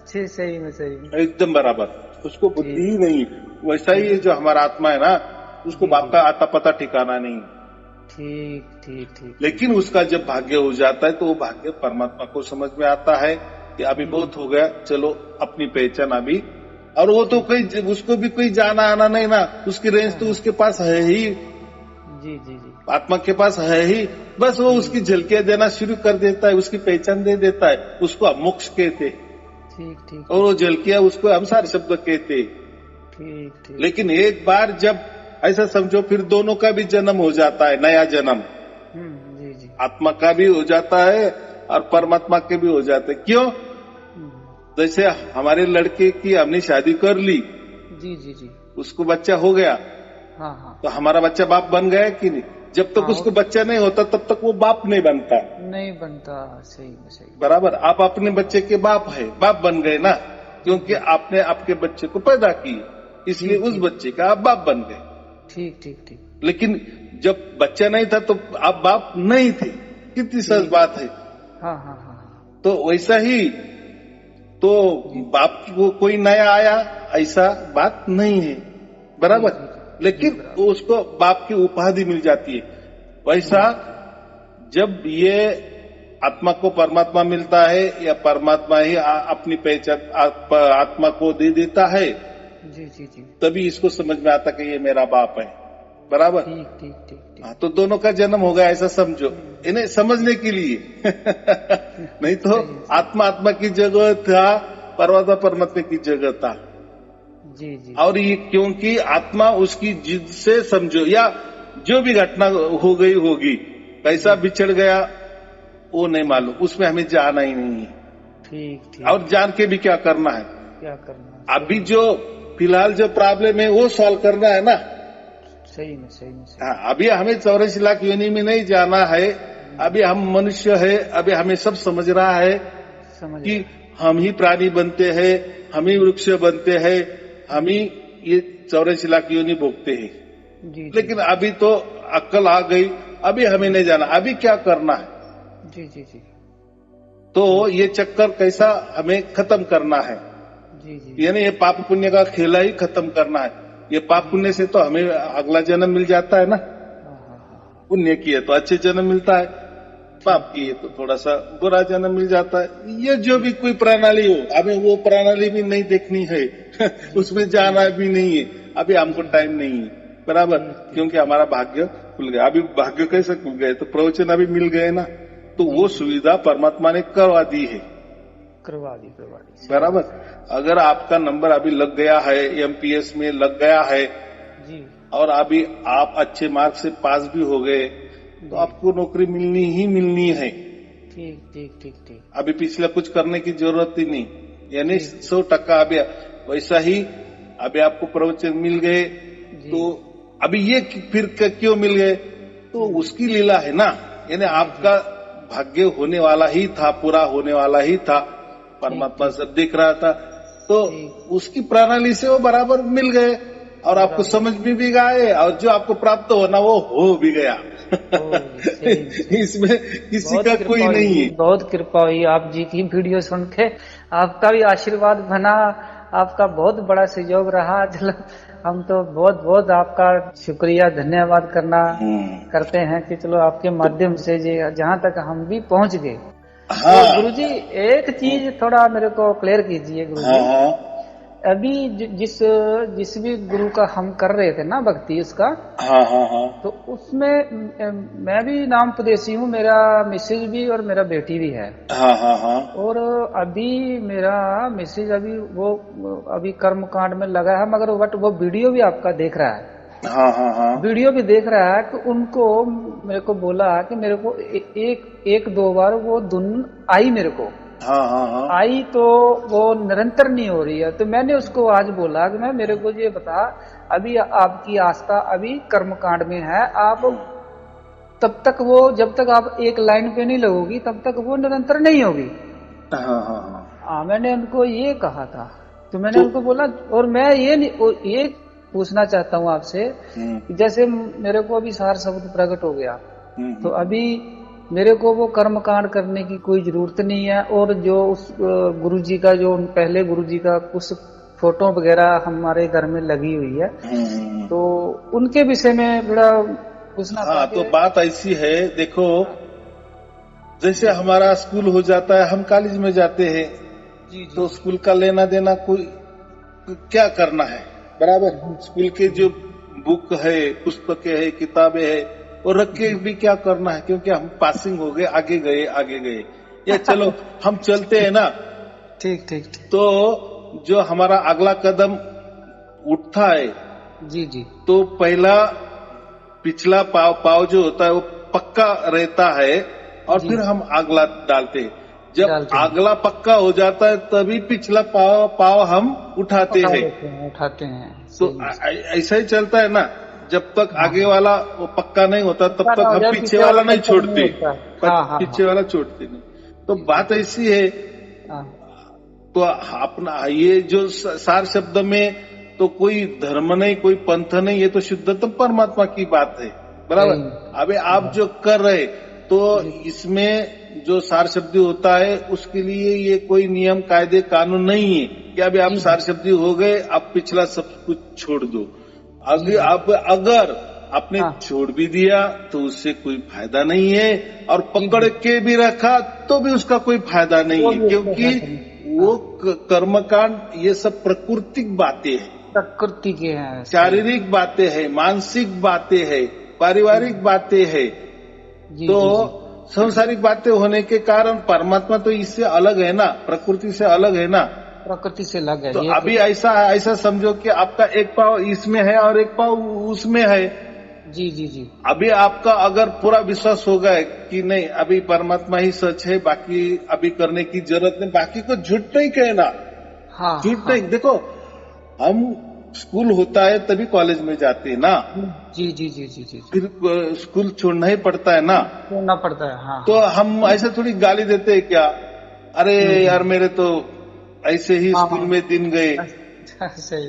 जी, सही में सही में, एकदम बराबर, उसको बुद्धि ठीक, ही नहीं। वैसा ही ठीक, जो हमारा आत्मा है ना, उसको जी बाप जी, का आता पता ठिकाना नहीं। ठीक ठीक ठीक ठीक, लेकिन उसका जब भाग्य हो जाता है तो वो भाग्य परमात्मा को समझ में आता है कि अभी जी बहुत हो गया, चलो अपनी पहचान अभी। और वो तो ठीक, कोई, उसको भी कोई जाना आना नहीं ना, उसकी रेंज हाँ तो हाँ, उसके पास है ही, जी जी जी, आत्मा के पास है ही। बस वो ठीक उसकी झलकियां देना शुरू कर देता है, उसकी पहचान दे देता है, उसको हम मोक्ष कहते हैं, ठीक ठीक और वो ठीक झलकियां उसको हमसार शब्द कहते हैं। ठीक ठीक, लेकिन एक बार जब ऐसा समझो, फिर दोनों का भी जन्म हो जाता है, नया जन्म जी जी, आत्मा का भी हो जाता है और परमात्मा के भी हो जाते हैं। क्यों? जैसे हमारे लड़के की हमने शादी कर ली, जी जी जी, उसको बच्चा हो गया, हाँ हाँ तो हमारा बच्चा बाप बन गया कि नहीं? जब तक हाँ, उसको बच्चा नहीं होता तब तक वो बाप नहीं बनता। नहीं बनता, सही में सही, बराबर, आप अपने बच्चे के बाप है, बाप बन गए ना, क्योंकि आपने आपके बच्चे को पैदा की, इसलिए ठीक उस ठीक बच्चे का आप बाप बन गए। ठीक ठीक ठीक, लेकिन जब बच्चा नहीं था तो आप बाप नहीं थे। कितनी सच ठीक, बात है। हाँ हाँ हाँ हाँ, तो वैसा ही तो जी बाप को कोई नया आया, ऐसा बात नहीं है, जी बराबर। जी जी, जी लेकिन बराबर, उसको बाप की उपाधि मिल जाती है। वैसा जब ये आत्मा को परमात्मा मिलता है या परमात्मा ही अपनी पहचान आत्मा को दे देता है, जी जी जी, तभी इसको समझ में आता कि ये मेरा बाप है, बराबर। ठीक ठीक ठीक ठीक, हाँ, तो दोनों का जन्म होगा ऐसा समझो, इन्हें समझने के लिए। नहीं तो सही सही, आत्मा आत्मा की जगह था, परमात्मा परमात्मा की जगह था। जी जी, और ये क्योंकि आत्मा उसकी जिद से समझो, या जो भी घटना हो गई होगी, कैसा बिछड़ गया वो नहीं मालूम, उसमें हमें जाना ही नहीं है। ठीक ठीक, और जान के भी क्या करना है, क्या करना है, अभी जो फिलहाल जो प्रॉब्लम है वो सॉल्व करना है ना। सही में सही में सही, हाँ, अभी हमें 84 लाख योनि में नहीं जाना है, अभी हम मनुष्य है, अभी हमें सब समझ रहा है समझ कि रहा, हम ही प्राणी बनते हैं, हम ही वृक्ष बनते हैं, हम ही ये 84 लाख योनि भोगते हैं। जी जी, लेकिन अभी तो अक्ल आ गई, अभी हमें नहीं जाना, अभी क्या करना है, जी जी जी, तो ये चक्कर कैसा हमें खत्म करना है, जी जी, यानी ये पाप पुण्य का खेला ही खत्म करना है। ये पाप पुण्य से तो हमें अगला जन्म मिल जाता है ना, हाँ हाँ हाँ, पुण्य किए तो अच्छे जन्म मिलता है, पाप किए तो थोड़ा सा बुरा जन्म मिल जाता है। ये जो भी कोई प्रणाली हो, हमें वो प्रणाली भी नहीं देखनी है। उसमें जाना भी नहीं है, अभी हमको टाइम नहीं है, बराबर, क्योंकि हमारा भाग्य खुल गया। अभी भाग्य कैसे खुल गए, तो प्रवचन अभी मिल गए ना, तो वो सुविधा परमात्मा ने करवा दी है, करवा दी, बराबर। अगर आपका नंबर अभी लग गया है, एमपीएस में लग गया है, जी, और अभी आप अच्छे मार्क्स से पास भी हो गए, तो आपको नौकरी मिलनी ही मिलनी है। ठीक ठीक ठीक ठीक। अभी पिछला कुछ करने की जरूरत ही नहीं, यानी 100% अभी वैसा ही। अभी आपको प्रवचन मिल गए तो अभी ये फिर क्यों मिल गए, तो उसकी लीला है ना, यानी आपका भाग्य होने वाला ही था, पूरा होने वाला ही था, परमात्मा सब देख रहा था, तो उसकी प्रणाली से वो बराबर मिल गए और आपको समझ में भी गए और जो आपको प्राप्त होना वो हो भी गया। इसमें किसी का कोई नहीं है। बहुत कृपा हुई आप जी की वीडियो सुन के, आपका भी आशीर्वाद बना, आपका बहुत बड़ा सहयोग रहा। चलो हम तो बहुत बहुत आपका शुक्रिया धन्यवाद करते हैं कि चलो आपके माध्यम से जहाँ तक हम भी पहुँच गए। हाँ। तो गुरुजी एक चीज थोड़ा मेरे को क्लियर कीजिए गुरुजी। हाँ। अभी जिस भी गुरु का हम कर रहे थे ना भक्ति उसका, हाँ हाँ हाँ, तो उसमें मैं भी नाम उपदेशी हूँ, मेरा मिसेज भी और मेरा बेटी भी है। हाँ हाँ हाँ। और अभी मेरा मिसेज अभी कर्म कांड में लगा है, मगर बट वो वीडियो भी आपका देख रहा है। हाँ हाँ हाँ, वीडियो भी देख रहा है कि उनको मेरे को बोला कि मेरे को एक दो बार वो धुन आई मेरे को। हाँ हाँ हाँ, आई तो वो निरंतर नहीं हो रही है। तो मैंने उसको आज बोला कि मैं मेरे को ये बता, अभी आपकी आस्था अभी कर्म कांड में है, आप तब तक वो जब तक आप एक लाइन पे नहीं लगोगी तब तक वो निरंतर नहीं होगी। हाँ हाँ हाँ, मैंने उनको ये कहा था। तो मैंने उनको बोला, और मैं ये पूछना चाहता हूँ आपसे, जैसे मेरे को अभी सार शब्द प्रकट हो गया, तो अभी मेरे को वो कर्म कांड करने की कोई जरूरत नहीं है। और जो उस गुरुजी का, जो पहले गुरुजी का कुछ फोटो वगैरह हमारे घर में लगी हुई है, तो उनके विषय में थोड़ा पूछना। हाँ, तो बात ऐसी है, देखो जैसे हमारा स्कूल हो जाता है, हम कॉलेज में जाते हैं, तो स्कूल का लेना देना कोई क्या करना है, बराबर। स्कूल के जो बुक है, पुस्तकें है, किताबें है, और रख के भी क्या करना है, क्योंकि हम पासिंग हो गए, आगे गए या चलो हम चलते हैं ना। ठीक। तो जो हमारा अगला कदम उठता है, जी, तो पहला पिछला पाव जो होता है वो पक्का रहता है, और फिर हम अगला डालते हैं। जब अगला पक्का हो जाता है तभी पिछला पाव हम उठाते हैं। तो ऐसा ही चलता है ना, जब तक आगे वाला वो पक्का नहीं होता तब तक हम पीछे वाला नहीं छोड़ते, पीछे वाला छोड़ते नहीं। तो बात ऐसी है। तो अपना ये जो सार शब्द में तो कोई धर्म नहीं, कोई पंथ नहीं, ये तो शुद्धतम परमात्मा की बात है, बराबर। अभी आप जो कर रहे, तो इसमें जो सार शब्दी होता है उसके लिए ये कोई नियम कायदे कानून नहीं है कि अभी आप सार शब्दी हो गए, आप पिछला सब कुछ छोड़ दो। अगर आपने छोड़ भी दिया तो उससे कोई फायदा नहीं है, और पकड़ के भी रखा तो भी उसका कोई फायदा नहीं है, क्योंकि वो कर्मकांड ये सब प्राकृतिक बातें हैं, प्रकृति के हैं, शारीरिक बातें हैं, मानसिक बातें हैं, पारिवारिक बातें हैं। तो सांसारिक बातें होने के कारण परमात्मा तो इससे अलग है ना, प्रकृति से अलग है ना, प्रकृति से अलग है। तो अभी ऐसा समझो कि आपका एक पाव इसमें है और एक पाव उसमें है। जी। अभी आपका अगर पूरा विश्वास होगा कि नहीं अभी परमात्मा ही सच है, बाकी अभी करने की जरूरत नहीं, बाकी को झूठ नहीं कहना। झूठ नहीं। देखो हम स्कूल होता है तभी कॉलेज में जाते हैं ना। जी। फिर स्कूल छोड़ना ही पड़ता है ना, छोड़ना पड़ता है। हाँ। तो हम ऐसे थोड़ी गाली देते हैं क्या, अरे यार मेरे तो ऐसे ही स्कूल में दिन गए,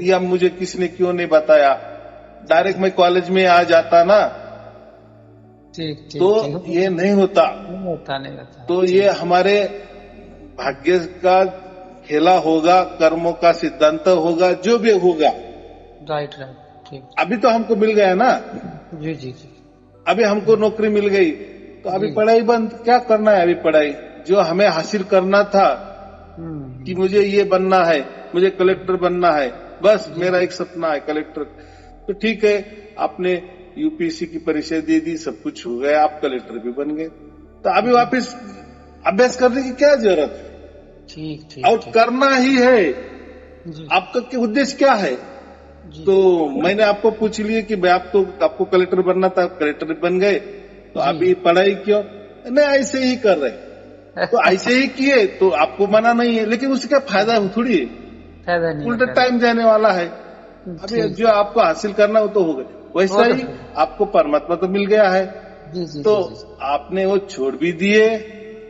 या मुझे किसने क्यों नहीं बताया, डायरेक्ट मैं कॉलेज में आ जाता ना। ठीक। तो ये नहीं होता। तो ये हमारे भाग्य का खेला होगा, कर्मों का सिद्धांत होगा, जो भी होगा। राइट। ठीक। अभी तो हमको मिल गया ना। जी। अभी हमको नौकरी मिल गई, तो अभी पढ़ाई बंद, क्या करना है अभी पढ़ाई। जो हमें हासिल करना था कि मुझे ये बनना है, मुझे कलेक्टर बनना है, बस मेरा एक सपना है कलेक्टर, तो ठीक है आपने यूपीएससी की परीक्षा दे दी, सब कुछ हो गया, आप कलेक्टर भी बन गए, तो अभी वापस अभ्यास करने की क्या जरूरत है। ठीक। और करना ही है। आपका उद्देश्य क्या है। तो मैंने आपको पूछ लिया कि भाई आपको कलेक्टर बनना था, कलेक्टर बन गए, तो अभी पढ़ाई क्यों नहीं, ऐसे ही कर रहे। तो ऐसे ही किए तो आपको मना नहीं है, लेकिन उससे क्या फायदा थोड़ी है, फायदा नहीं उल्टा है। टाइम जाने वाला है। अभी जो आपको हासिल करना वो तो हो गया, वैसा ही आपको परमात्मा तो मिल गया है। जी जी तो जी, जी। आपने वो छोड़ भी दिए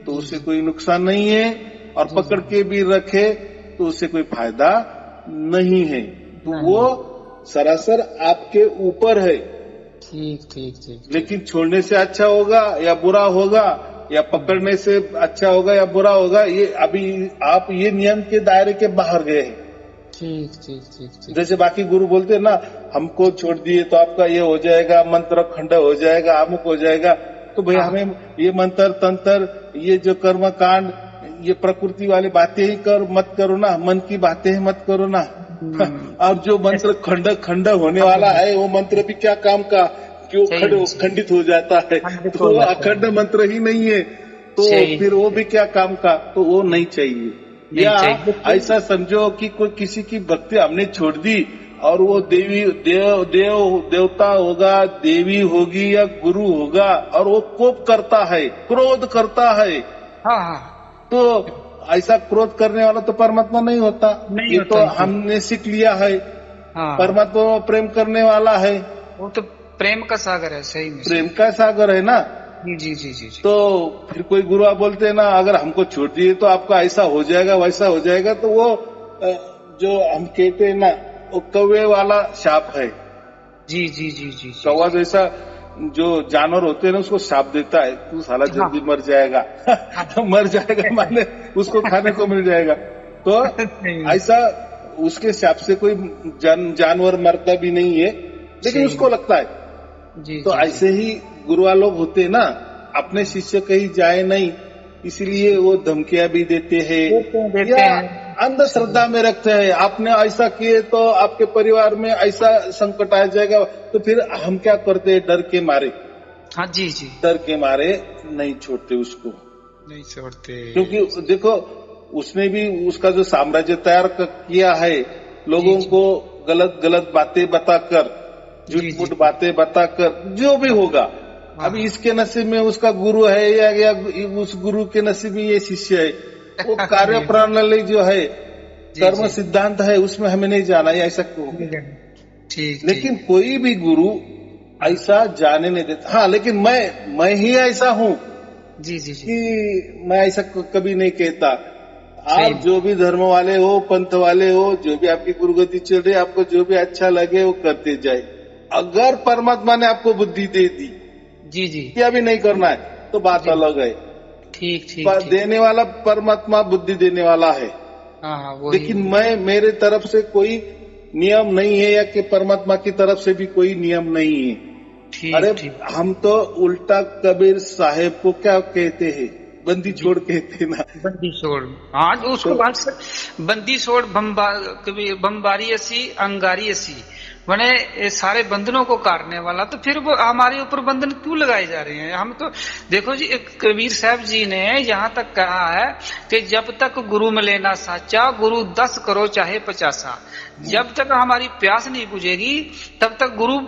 तो उससे कोई नुकसान नहीं है, और पकड़ के भी रखे तो उससे कोई फायदा नहीं है। तो वो सरासर आपके ऊपर है। ठीक ठीक ठीक। लेकिन छोड़ने से अच्छा होगा या बुरा होगा, या पकड़ने से अच्छा होगा या बुरा होगा, ये अभी आप ये नियम के दायरे के बाहर गए हैं। ठीक ठीक ठीक ठीक। जैसे बाकी गुरु बोलते हैं ना, हमको छोड़ दिए तो आपका ये हो जाएगा, मंत्र खंड हो जाएगा, अमुक हो जाएगा। तो भाई हमें ये मंत्र तंत्र, ये जो कर्म कांड, ये प्रकृति वाली बातें ही मत करो ना, मन की बातें ही मत करो ना। और जो मंत्र खंड खंड होने वाला है वो मंत्र भी क्या काम का, क्यों खंडित हो जाता है, तो वो अखंड मंत्र ही नहीं है, तो फिर वो भी क्या काम का, तो वो नहीं चाहिए। या ऐसा समझो कि कोई किसी की भक्ति हमने छोड़ दी और वो देवता होगा, देवी होगी या गुरु होगा, और वो कोप करता है, क्रोध करता है। हाँ। तो ऐसा क्रोध करने वाला तो परमात्मा नहीं होता। ये तो हमने सीख लिया है। परमात्मा प्रेम करने वाला है, वो तो प्रेम का सागर है। सही में प्रेम का सागर है ना। जी जी जी। तो फिर कोई गुरु आप बोलते हैं ना, अगर हमको छोड़ दिए तो आपका ऐसा हो जाएगा वैसा हो जाएगा, तो वो जो हम कहते हैं ना, वो कौवे वाला शाप है। जी जी जी जी। कौवा जैसा जो जानवर होते हैं ना, उसको शाप देता है, तू साला जल्दी मर जाएगा। मर जाएगा माने उसको खाने को मिल जाएगा। तो ऐसा उसके शाप से कोई जानवर मरता भी नहीं है, लेकिन उसको लगता है। तो ऐसे ही गुरुआ लोग होते हैं ना, अपने शिष्य कहीं जाए नहीं, इसीलिए वो धमकियां भी देते हैं या अंधश्रद्धा में रखते हैं। आपने ऐसा किए तो आपके परिवार में ऐसा संकट आ जाएगा, तो फिर हम क्या करते हैं, डर के मारे। हाँ जी जी, डर के मारे नहीं छोड़ते उसको, नहीं छोड़ते। क्योंकि देखो उसने भी उसका जो साम्राज्य तैयार किया है, लोगों को गलत गलत बातें बताकर, झूठ-मूठ बातें बताकर, जो भी होगा। अभी इसके नसीब में उसका गुरु है या उस गुरु के नसीब में ये शिष्य है, वो कार्य प्रणाली जो है, कर्म सिद्धांत है, उसमें हमें नहीं जाना है, ऐसा क्यों हो गया। ठीक, लेकिन कोई भी गुरु ऐसा जाने नहीं देता। हाँ, लेकिन मैं ही ऐसा हूँ जी जी जी, कि मैं ऐसा कभी नहीं कहता। आप जो भी धर्म वाले हो, पंथ वाले हो, जो भी आपकी गुरुगति चल रही है, आपको जो भी अच्छा लगे वो करते जाए। अगर परमात्मा ने आपको बुद्धि दे दी जी जी, क्या भी नहीं करना है, तो बात अलग है। ठीक ठीक, देने वाला परमात्मा बुद्धि देने वाला है। लेकिन मेरे तरफ से कोई नियम नहीं है, या कि परमात्मा की तरफ से भी कोई नियम नहीं है। अरे हम तो उल्टा कबीर साहेब को क्या कहते हैं, बंदी छोड़ कहते ना, बंदी छोड़। हाँ, उसको बंदी छोड़ बम्बारी ऐसी अंगारी ऐसी, मैंने सारे बंधनों को काटने वाला। तो फिर वो हमारे ऊपर बंधन क्यों लगाए जा रहे हैं? हम तो देखो जी, कबीर साहब जी ने यहाँ तक कहा है कि जब तक गुरु मिले ना साचा, गुरु 10 करो चाहे 50। जब तक हमारी प्यास नहीं बुझेगी तब तक गुरु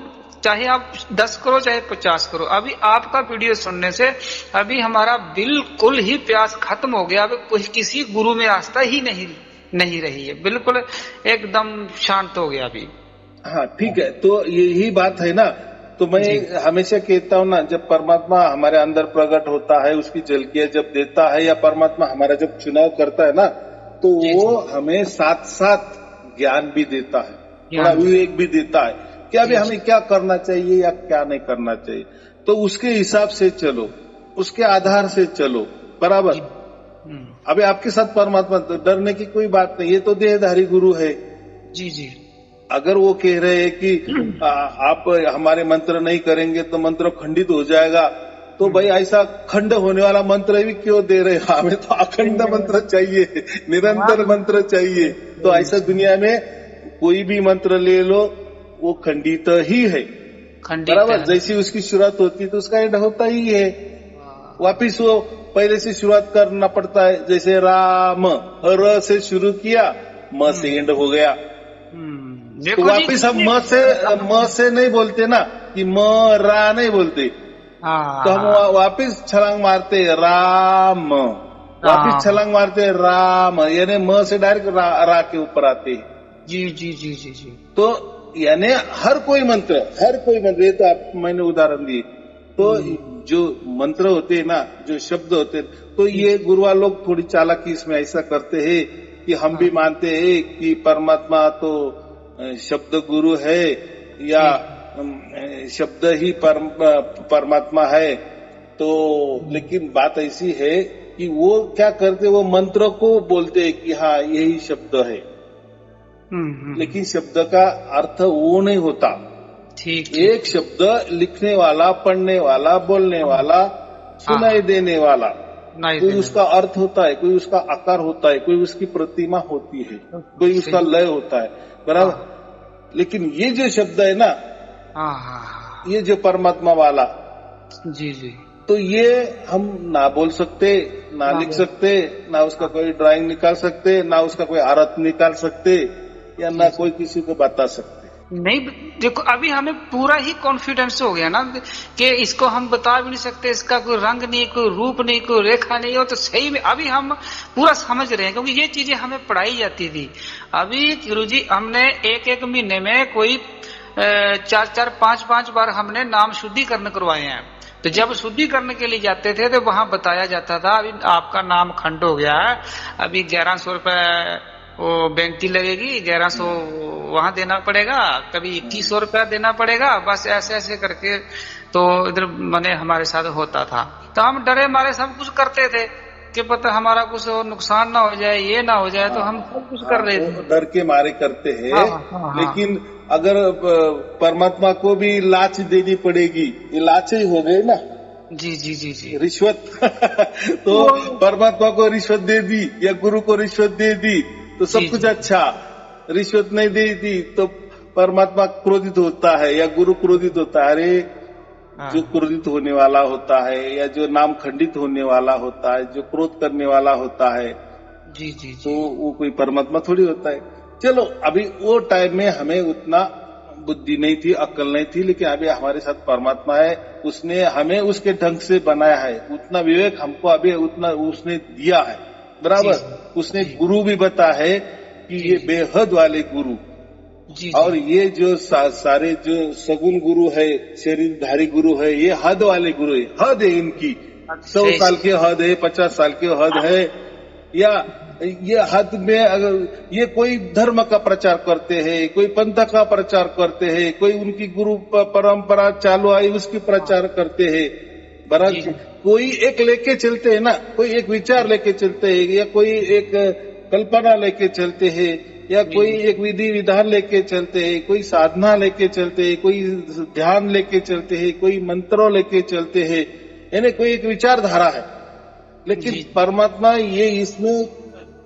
चाहे आप 10 करो चाहे 50 करो। अभी आपका वीडियो सुनने से अभी हमारा बिल्कुल ही प्यास खत्म हो गया। अभी कोई किसी गुरु में आस्था ही नहीं रही है, बिल्कुल एकदम शांत हो गया अभी। हाँ ठीक है, तो यही बात है ना। तो मैं हमेशा कहता हूँ ना, जब परमात्मा हमारे अंदर प्रकट होता है, उसकी झलकियां जब देता है, या परमात्मा हमारा जब चुनाव करता है ना, तो वो हमें साथ साथ ज्ञान भी देता है, थोड़ा विवेक भी देता है कि अभी हमें क्या करना चाहिए या क्या नहीं करना चाहिए। तो उसके हिसाब से चलो, उसके आधार से चलो, बराबर। अभी आपके साथ परमात्मा, तो डरने की कोई बात नहीं, ये तो देहधारी गुरु है। जी जी, अगर वो कह रहे हैं कि आप हमारे मंत्र नहीं करेंगे तो मंत्र खंडित हो जाएगा, तो भाई ऐसा खंड होने वाला मंत्र भी क्यों दे रहे हैं? हमें तो अखंड मंत्र चाहिए, निरंतर मंत्र चाहिए। तो ऐसा दुनिया में कोई भी मंत्र ले लो, वो खंडित ही है, बराबर। जैसी उसकी शुरुआत होती है तो उसका एंड होता ही है। वापिस वो पहले से शुरुआत करना पड़ता है। जैसे राम, र से शुरू किया, म से एंड हो गया, तो वापिस हम म से नहीं बोलते ना, कि म रा नहीं बोलते, तो हम वापिस छलांग मारते राम। वापिस छलांग मारते हैं राम, यानी म से डायरेक्ट रा के ऊपर आते हैं। जी जी जी जी जी। तो यानी हर कोई मंत्र, ये तो आप मैंने उदाहरण दिए, तो जो मंत्र होते हैं ना, जो शब्द होते हैं, तो ये गुरुआ लोग थोड़ी चालाकी इसमें ऐसा करते हैं कि हम भी मानते हैं कि परमात्मा तो शब्द गुरु है या शब्द ही परमात्मा है। तो लेकिन बात ऐसी है कि वो क्या करते, वो मंत्र को बोलते हैं कि हाँ यही शब्द है, लेकिन शब्द का अर्थ वो नहीं होता। ठीक। एक शब्द लिखने वाला, पढ़ने वाला, बोलने वाला, सुनाई देने वाला, कोई उसका अर्थ होता है, कोई उसका आकार होता है, कोई उसकी प्रतिमा होती है, कोई उसका लय होता है, बराबर। लेकिन ये जो शब्द है ना, ये जो परमात्मा वाला, जी जी, तो ये हम ना बोल सकते, ना लिख सकते, ना उसका कोई ड्राइंग निकाल सकते, ना उसका कोई अर्थ निकाल सकते, या ना कोई किसी को बता सकते। नहीं देखो, अभी हमें पूरा ही कॉन्फिडेंस हो गया ना कि इसको हम बता भी नहीं सकते, इसका कोई रंग नहीं, कोई रूप नहीं, कोई रेखा नहीं हो, तो सही में अभी हम पूरा समझ रहे हैं, क्योंकि ये चीजें हमें पढ़ाई जाती थी। अभी गुरुजी हमने एक महीने में कोई 4-4, 5-5 बार हमने नाम शुद्धिकरण करवाए हैं। तो जब शुद्धिकरण के लिए जाते थे तो वहां बताया जाता था अभी आपका नाम खंड हो गया है, अभी 1100 रुपए वो बेंती लगेगी, 1100 वहां देना पड़ेगा, कभी 2100 रुपया देना पड़ेगा, बस ऐसे ऐसे करके तो इधर मैंने हमारे साथ होता था। तो हम डरे मारे सब कुछ करते थे कि पता हमारा कुछ नुकसान ना हो जाए, ये ना हो जाए, तो हम सब कुछ कर रहे थे, डर के मारे करते हैं। लेकिन अगर परमात्मा को भी लाच देनी पड़ेगी, ये लाच ही हो गई ना। जी जी जी जी, रिश्वत तो परमात्मा को रिश्वत दे दी या गुरु को रिश्वत दे दी तो सब कुछ अच्छा, रिश्वत नहीं दे दी तो परमात्मा क्रोधित होता है या गुरु क्रोधित होता है। अरे जो क्रोधित होने वाला होता है या जो नाम खंडित होने वाला होता है, जो क्रोध करने वाला होता है, जी जी, तो वो कोई परमात्मा थोड़ी होता है। चलो अभी वो टाइम में हमें उतना बुद्धि नहीं थी, अक्ल नहीं थी, लेकिन अभी हमारे साथ परमात्मा है, उसने हमें उसके ढंग से बनाया है, उतना विवेक हमको अभी उतना उसने दिया है, बराबर। उसने गुरु भी बता है कि ये बेहद वाले गुरु, और ये जो सारे जो सगुन गुरु है, शरीरधारी गुरु है, ये हद वाले गुरु है, हद है इनकी, 100 साल की हद है, 50 साल की हद है, या ये हद में अगर ये कोई धर्म का प्रचार करते हैं, कोई पंथ का प्रचार करते हैं, कोई उनकी गुरु परंपरा चालू आई उसकी प्रचार करते हैं, बराबर। कोई एक लेके चलते हैं ना, कोई एक विचार लेके चलते हैं, या कोई एक कल्पना लेके चलते हैं, या कोई एक विधि विधान लेके चलते हैं, कोई साधना लेके चलते हैं, कोई ध्यान लेके चलते हैं, कोई मंत्रों लेके चलते हैं, यानी कोई एक विचारधारा है। लेकिन परमात्मा ये इसमें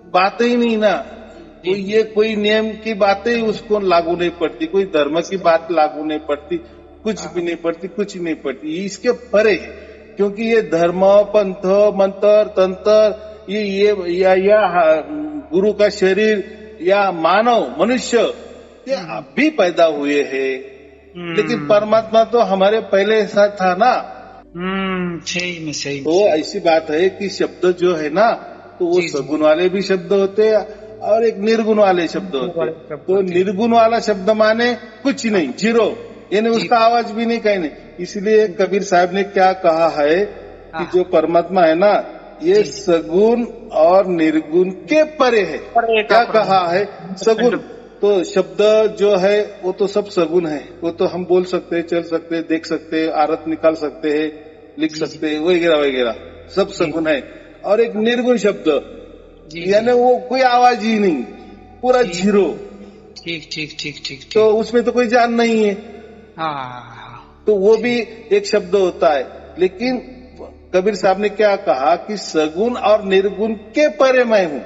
बातें ही नहीं ना, कोई ये कोई नियम की बातें उसको लागू नहीं पड़ती, कोई धर्म की बात लागू नहीं पड़ती, कुछ भी नहीं पड़ती, कुछ नहीं पड़ती, इसके परे है। क्योंकि ये धर्म, पंथ, मंत्र, तंत्र, या गुरु का शरीर या मानव मनुष्य ये अभी पैदा हुए हैं, लेकिन परमात्मा तो हमारे पहले साथ था ना। सही में सही। तो ऐसी बात है कि शब्द जो है ना, तो वो सगुण वाले भी शब्द होते हैं और एक निर्गुण वाले शब्द होते हैं। तो निर्गुण वाला शब्द माने कुछ नहीं, जीरो, यानी उसका आवाज भी नहीं, कहीं नहीं। इसलिए कबीर साहब ने क्या कहा है कि जो परमात्मा है ना, ये सगुण और निर्गुण के परे है। क्या कहा है? सगुण तो शब्द जो है वो तो सब सगुण है, वो तो हम बोल सकते हैं, चल सकते हैं, देख सकते हैं, आरत निकाल सकते हैं, लिख सकते हैं, वगैरह वगैरह, सब सगुण है। और एक निर्गुण शब्द यानी वो कोई आवाज ही नहीं, पूरा जीरो। ठीक ठीक ठीक ठीक। तो उसमें तो कोई जान नहीं है। तो वो भी एक शब्द होता है। लेकिन कबीर साहब ने क्या कहा कि सगुण और निर्गुण के परे मैं हूँ।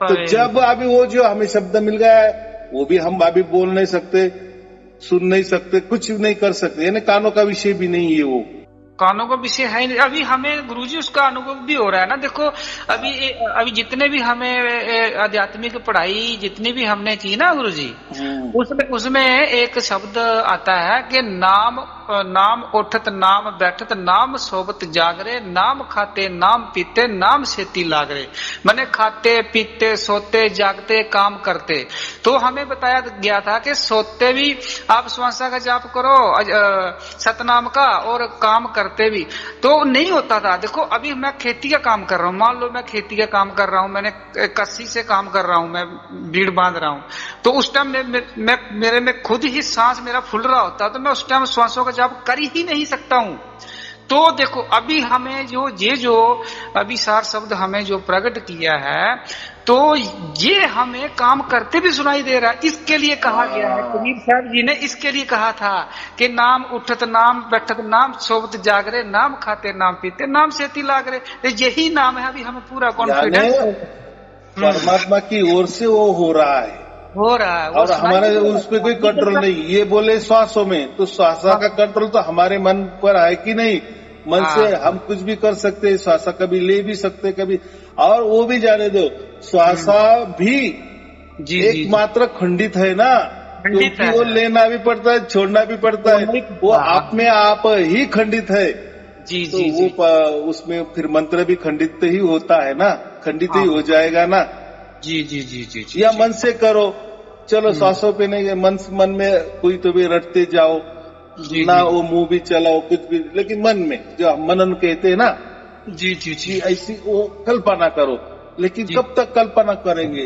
तो जब अभी वो जो हमें शब्द मिल गया है, वो भी हम अभी बोल नहीं सकते, सुन नहीं सकते, कुछ नहीं कर सकते, यानी कानों का विषय भी नहीं है वो। कानों का विषय है नहीं। अभी हमें गुरुजी उसका अनुभव भी हो रहा है ना। देखो अभी जितने भी हमें आध्यात्मिक पढ़ाई जितनी भी हमने की ना गुरुजी, उसमें एक शब्द आता है कि नाम उठत नाम बैठत नाम सोबत जागरे नाम खाते नाम पीते नाम सेती लागरे। मैंने खाते पीते सोते जागते काम करते। तो हमें बताया गया था कि सोते भी आप स्वासा का जाप करो सतनाम का, और काम करते भी तो नहीं होता था। देखो अभी मैं खेती का काम कर रहा हूँ, मान लो मैं खेती का काम कर रहा हूँ, मैंने कस्सी से काम कर रहा हूँ, मैं बीड़ बांध रहा हूँ, तो उस टाइम मेरे में खुद ही सांस मेरा फूल रहा होता, तो मैं उस टाइम श्वासों का जाप कर ही नहीं सकता हूँ। तो देखो अभी हमें जो अभी सार शब्द हमें जो प्रकट किया है, तो ये हमें काम करते भी सुनाई दे रहा है। इसके लिए कहा गया है, कबीर साहब जी ने इसके लिए कहा था कि नाम उठत नाम बैठत नाम सोबत जागरे नाम खाते नाम पीते नाम सेती लागरे। यही नाम है। अभी हमें पूरा कॉन्फिडेंस परमात्मा की ओर से वो हो रहा है और हमारे उस पर कोई कंट्रोल नहीं। ये बोले श्वासों में, तो श्वासा का कंट्रोल तो हमारे मन पर है कि नहीं। मन से हम कुछ भी कर सकते हैं, श्वासा कभी ले भी सकते कभी, और वो भी जाने दो श्वासा भी एक मात्र खंडित है ना, क्योंकि वो लेना भी पड़ता है छोड़ना भी पड़ता है। वो आप में आप ही खंडित है। जी तो वो उसमें फिर मंत्र भी खंडित ही होता है ना, खंडित ही हो जाएगा ना। जी या मन से करो, चलो श्वासों पे नहीं, मन में कोई तो भी रटते जाओ ना, वो मुंह भी चलाओ कुछ भी, लेकिन मन में जो हम मनन कहते हैं ना, जी ऐसी वो कल्पना करो। लेकिन कब तक कल्पना करेंगे?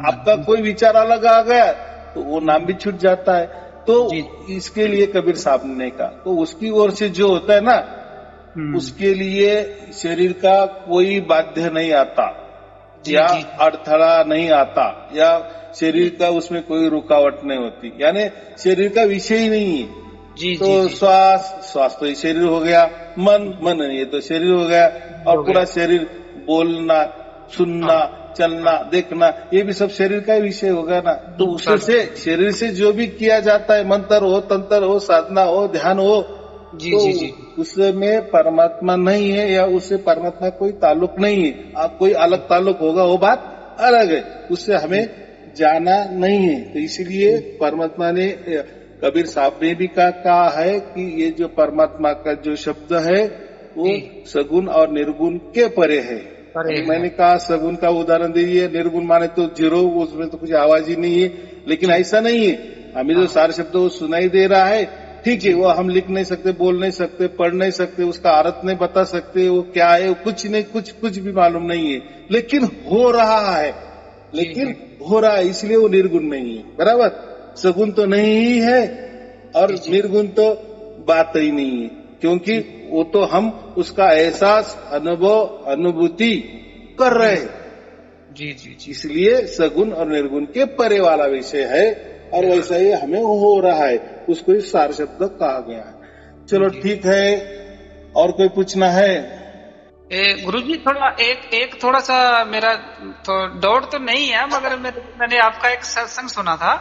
आपका कोई विचार अलग आ गया तो वो नाम भी छूट जाता है। तो इसके लिए कबीर साहब ने कहा, तो उसकी ओर से जो होता है ना, उसके लिए शरीर का कोई बाध्य नहीं आता, या अड़थड़ा नहीं आता, या शरीर का उसमें कोई रुकावट नहीं होती, यानी शरीर का विषय ही नहीं है। तो श्वास तो शरीर हो गया, मन ये तो शरीर हो गया, और पूरा शरीर बोलना सुनना चलना देखना ये भी सब शरीर का ही विषय होगा ना। तो उससे शरीर से जो भी किया जाता है, मंत्र हो तंत्र हो साधना हो ध्यान हो, तो उसमें परमात्मा नहीं है, या उससे परमात्मा कोई ताल्लुक नहीं है। आप कोई अलग ताल्लुक होगा वो बात अलग है, उससे हमें जाना नहीं है। तो इसलिए परमात्मा ने, कबीर साहब ने भी कहा है कि ये जो परमात्मा का जो शब्द है वो सगुण और निर्गुण के परे है। मैंने कहा सगुण का उदाहरण दीजिए, निर्गुण माने तो जीरो, उसमें तो कुछ आवाज ही नहीं है। लेकिन ऐसा नहीं है, हमें जो सारे शब्द वो सुनाई दे रहा है, ठीक है, वो हम लिख नहीं सकते, बोल नहीं सकते, पढ़ नहीं सकते, उसका अर्थ नहीं बता सकते, वो क्या है, वो कुछ नहीं, कुछ भी मालूम नहीं है, लेकिन हो रहा है, इसलिए वो निर्गुण नहीं है। बराबर, सगुण तो नहीं ही है और निर्गुण तो बात ही नहीं है, क्योंकि वो तो हम उसका एहसास अनुभूति कर रहे हैं। इसलिए सगुण और निर्गुण के परे वाला विषय है, और वैसा ही हमें हो रहा है, उसको इस सार शब्द कहा गया है। चलो ठीक है, और कोई पूछना है? गुरुजी थोड़ा एक थोड़ा सा मेरा तो डाउट तो नहीं है, मगर मैंने आपका एक सत्संग सुना था।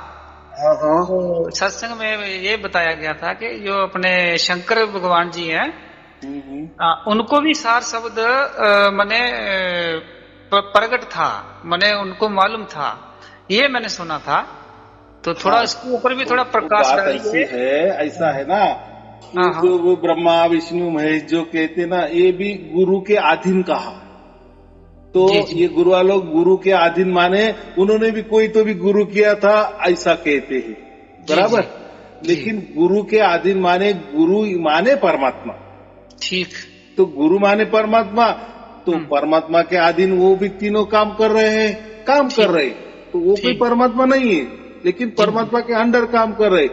तो सत्संग में ये बताया गया था कि जो अपने शंकर भगवान जी हैं, उनको भी सार शब्द मने प्रकट था, मने उनको मालूम था, ये मैंने सुना था। तो थोड़ा इसके ऊपर भी थोड़ा प्रकाश ऐसी है, ऐसा है ना, जो वो ब्रह्मा विष्णु महेश जो कहते ना, ये भी गुरु के अधीन कहा। तो ये गुरु वालों गुरु के अधीन माने उन्होंने भी कोई तो भी गुरु किया था, ऐसा कहते हैं। बराबर, लेकिन गुरु के अधीन माने गुरु माने परमात्मा। ठीक, तो गुरु माने परमात्मा, तो परमात्मा के अधीन वो भी तीनों काम कर रहे हैं, तो वो कोई परमात्मा नहीं है, लेकिन परमात्मा के अंडर काम कर रहे हैं।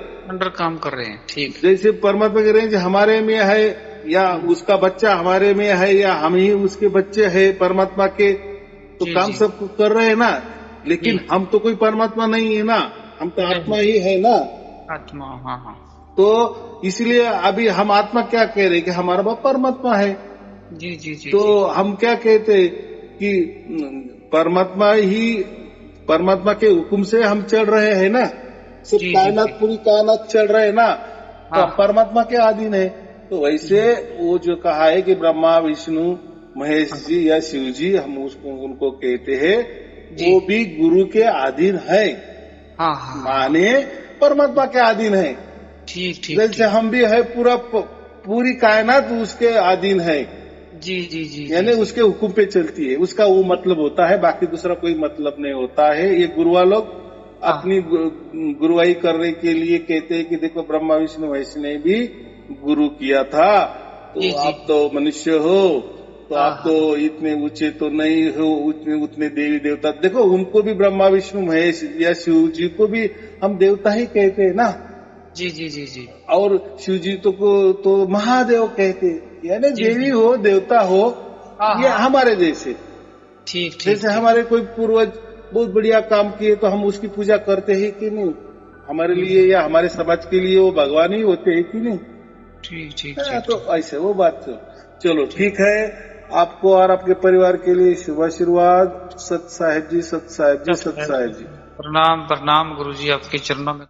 ठीक, जैसे परमात्मा की रेंज हमारे में है, या उसका बच्चा हमारे में है, या हम ही उसके बच्चे हैं परमात्मा के, तो काम सब कर रहे हैं ना। लेकिन हम तो कोई परमात्मा नहीं है ना, हम तो आत्मा ही है ना, आत्मा। हाँ। तो इसलिए अभी हम आत्मा क्या कह रहे हैं कि हमारा बाप परमात्मा है। जी। तो हम क्या कहते हैं कि परमात्मा के हुक्म से हम चल रहे हैं ना, सिर्फ कायनात पूरी कायनात चल रहे हैं ना, तो परमात्मा के अधीन है। तो वैसे वो जो कहा है कि ब्रह्मा विष्णु महेश जी या शिव जी हम उसको उनको कहते हैं, वो भी गुरु के अधीन है। हाँ, माने परमात्मा के अधीन है। ठीक ठीक। जैसे हम भी है, पूरी कायनात उसके अधीन है। जी जी जी। यानी उसके हुक्म पे चलती है, उसका वो मतलब होता है, बाकी दूसरा कोई मतलब नहीं होता है। ये गुरुआ लोग अपनी गुरुवाई करने के लिए कहते हैं कि देखो ब्रह्मा विष्णु महेश ने भी गुरु किया था, तो आप तो मनुष्य हो, तो आप तो इतने ऊंचे तो नहीं हो, उतने देवी देवता। देखो उनको भी ब्रह्मा विष्णु महेश या शिव जी को भी हम देवता ही कहते हैं ना। जी जी जी जी। और शिव जी तो महादेव कहते, यानी देवी हो देवता हो, ये हमारे जैसे। ठीक। जैसे हमारे कोई पूर्वज बहुत बढ़िया काम किए तो हम उसकी पूजा करते हैं कि नहीं, हमारे लिए या हमारे समाज के लिए वो भगवान ही होते हैं कि नहीं। ठीक। तो ऐसे वो बात। चलो ठीक है, आपको और आपके परिवार के लिए शुभ आशीर्वाद। सत साहेब जी, सत साहेब जी, सत साहेब जी। प्रणाम प्रणाम गुरुजी, आपके चरणों में।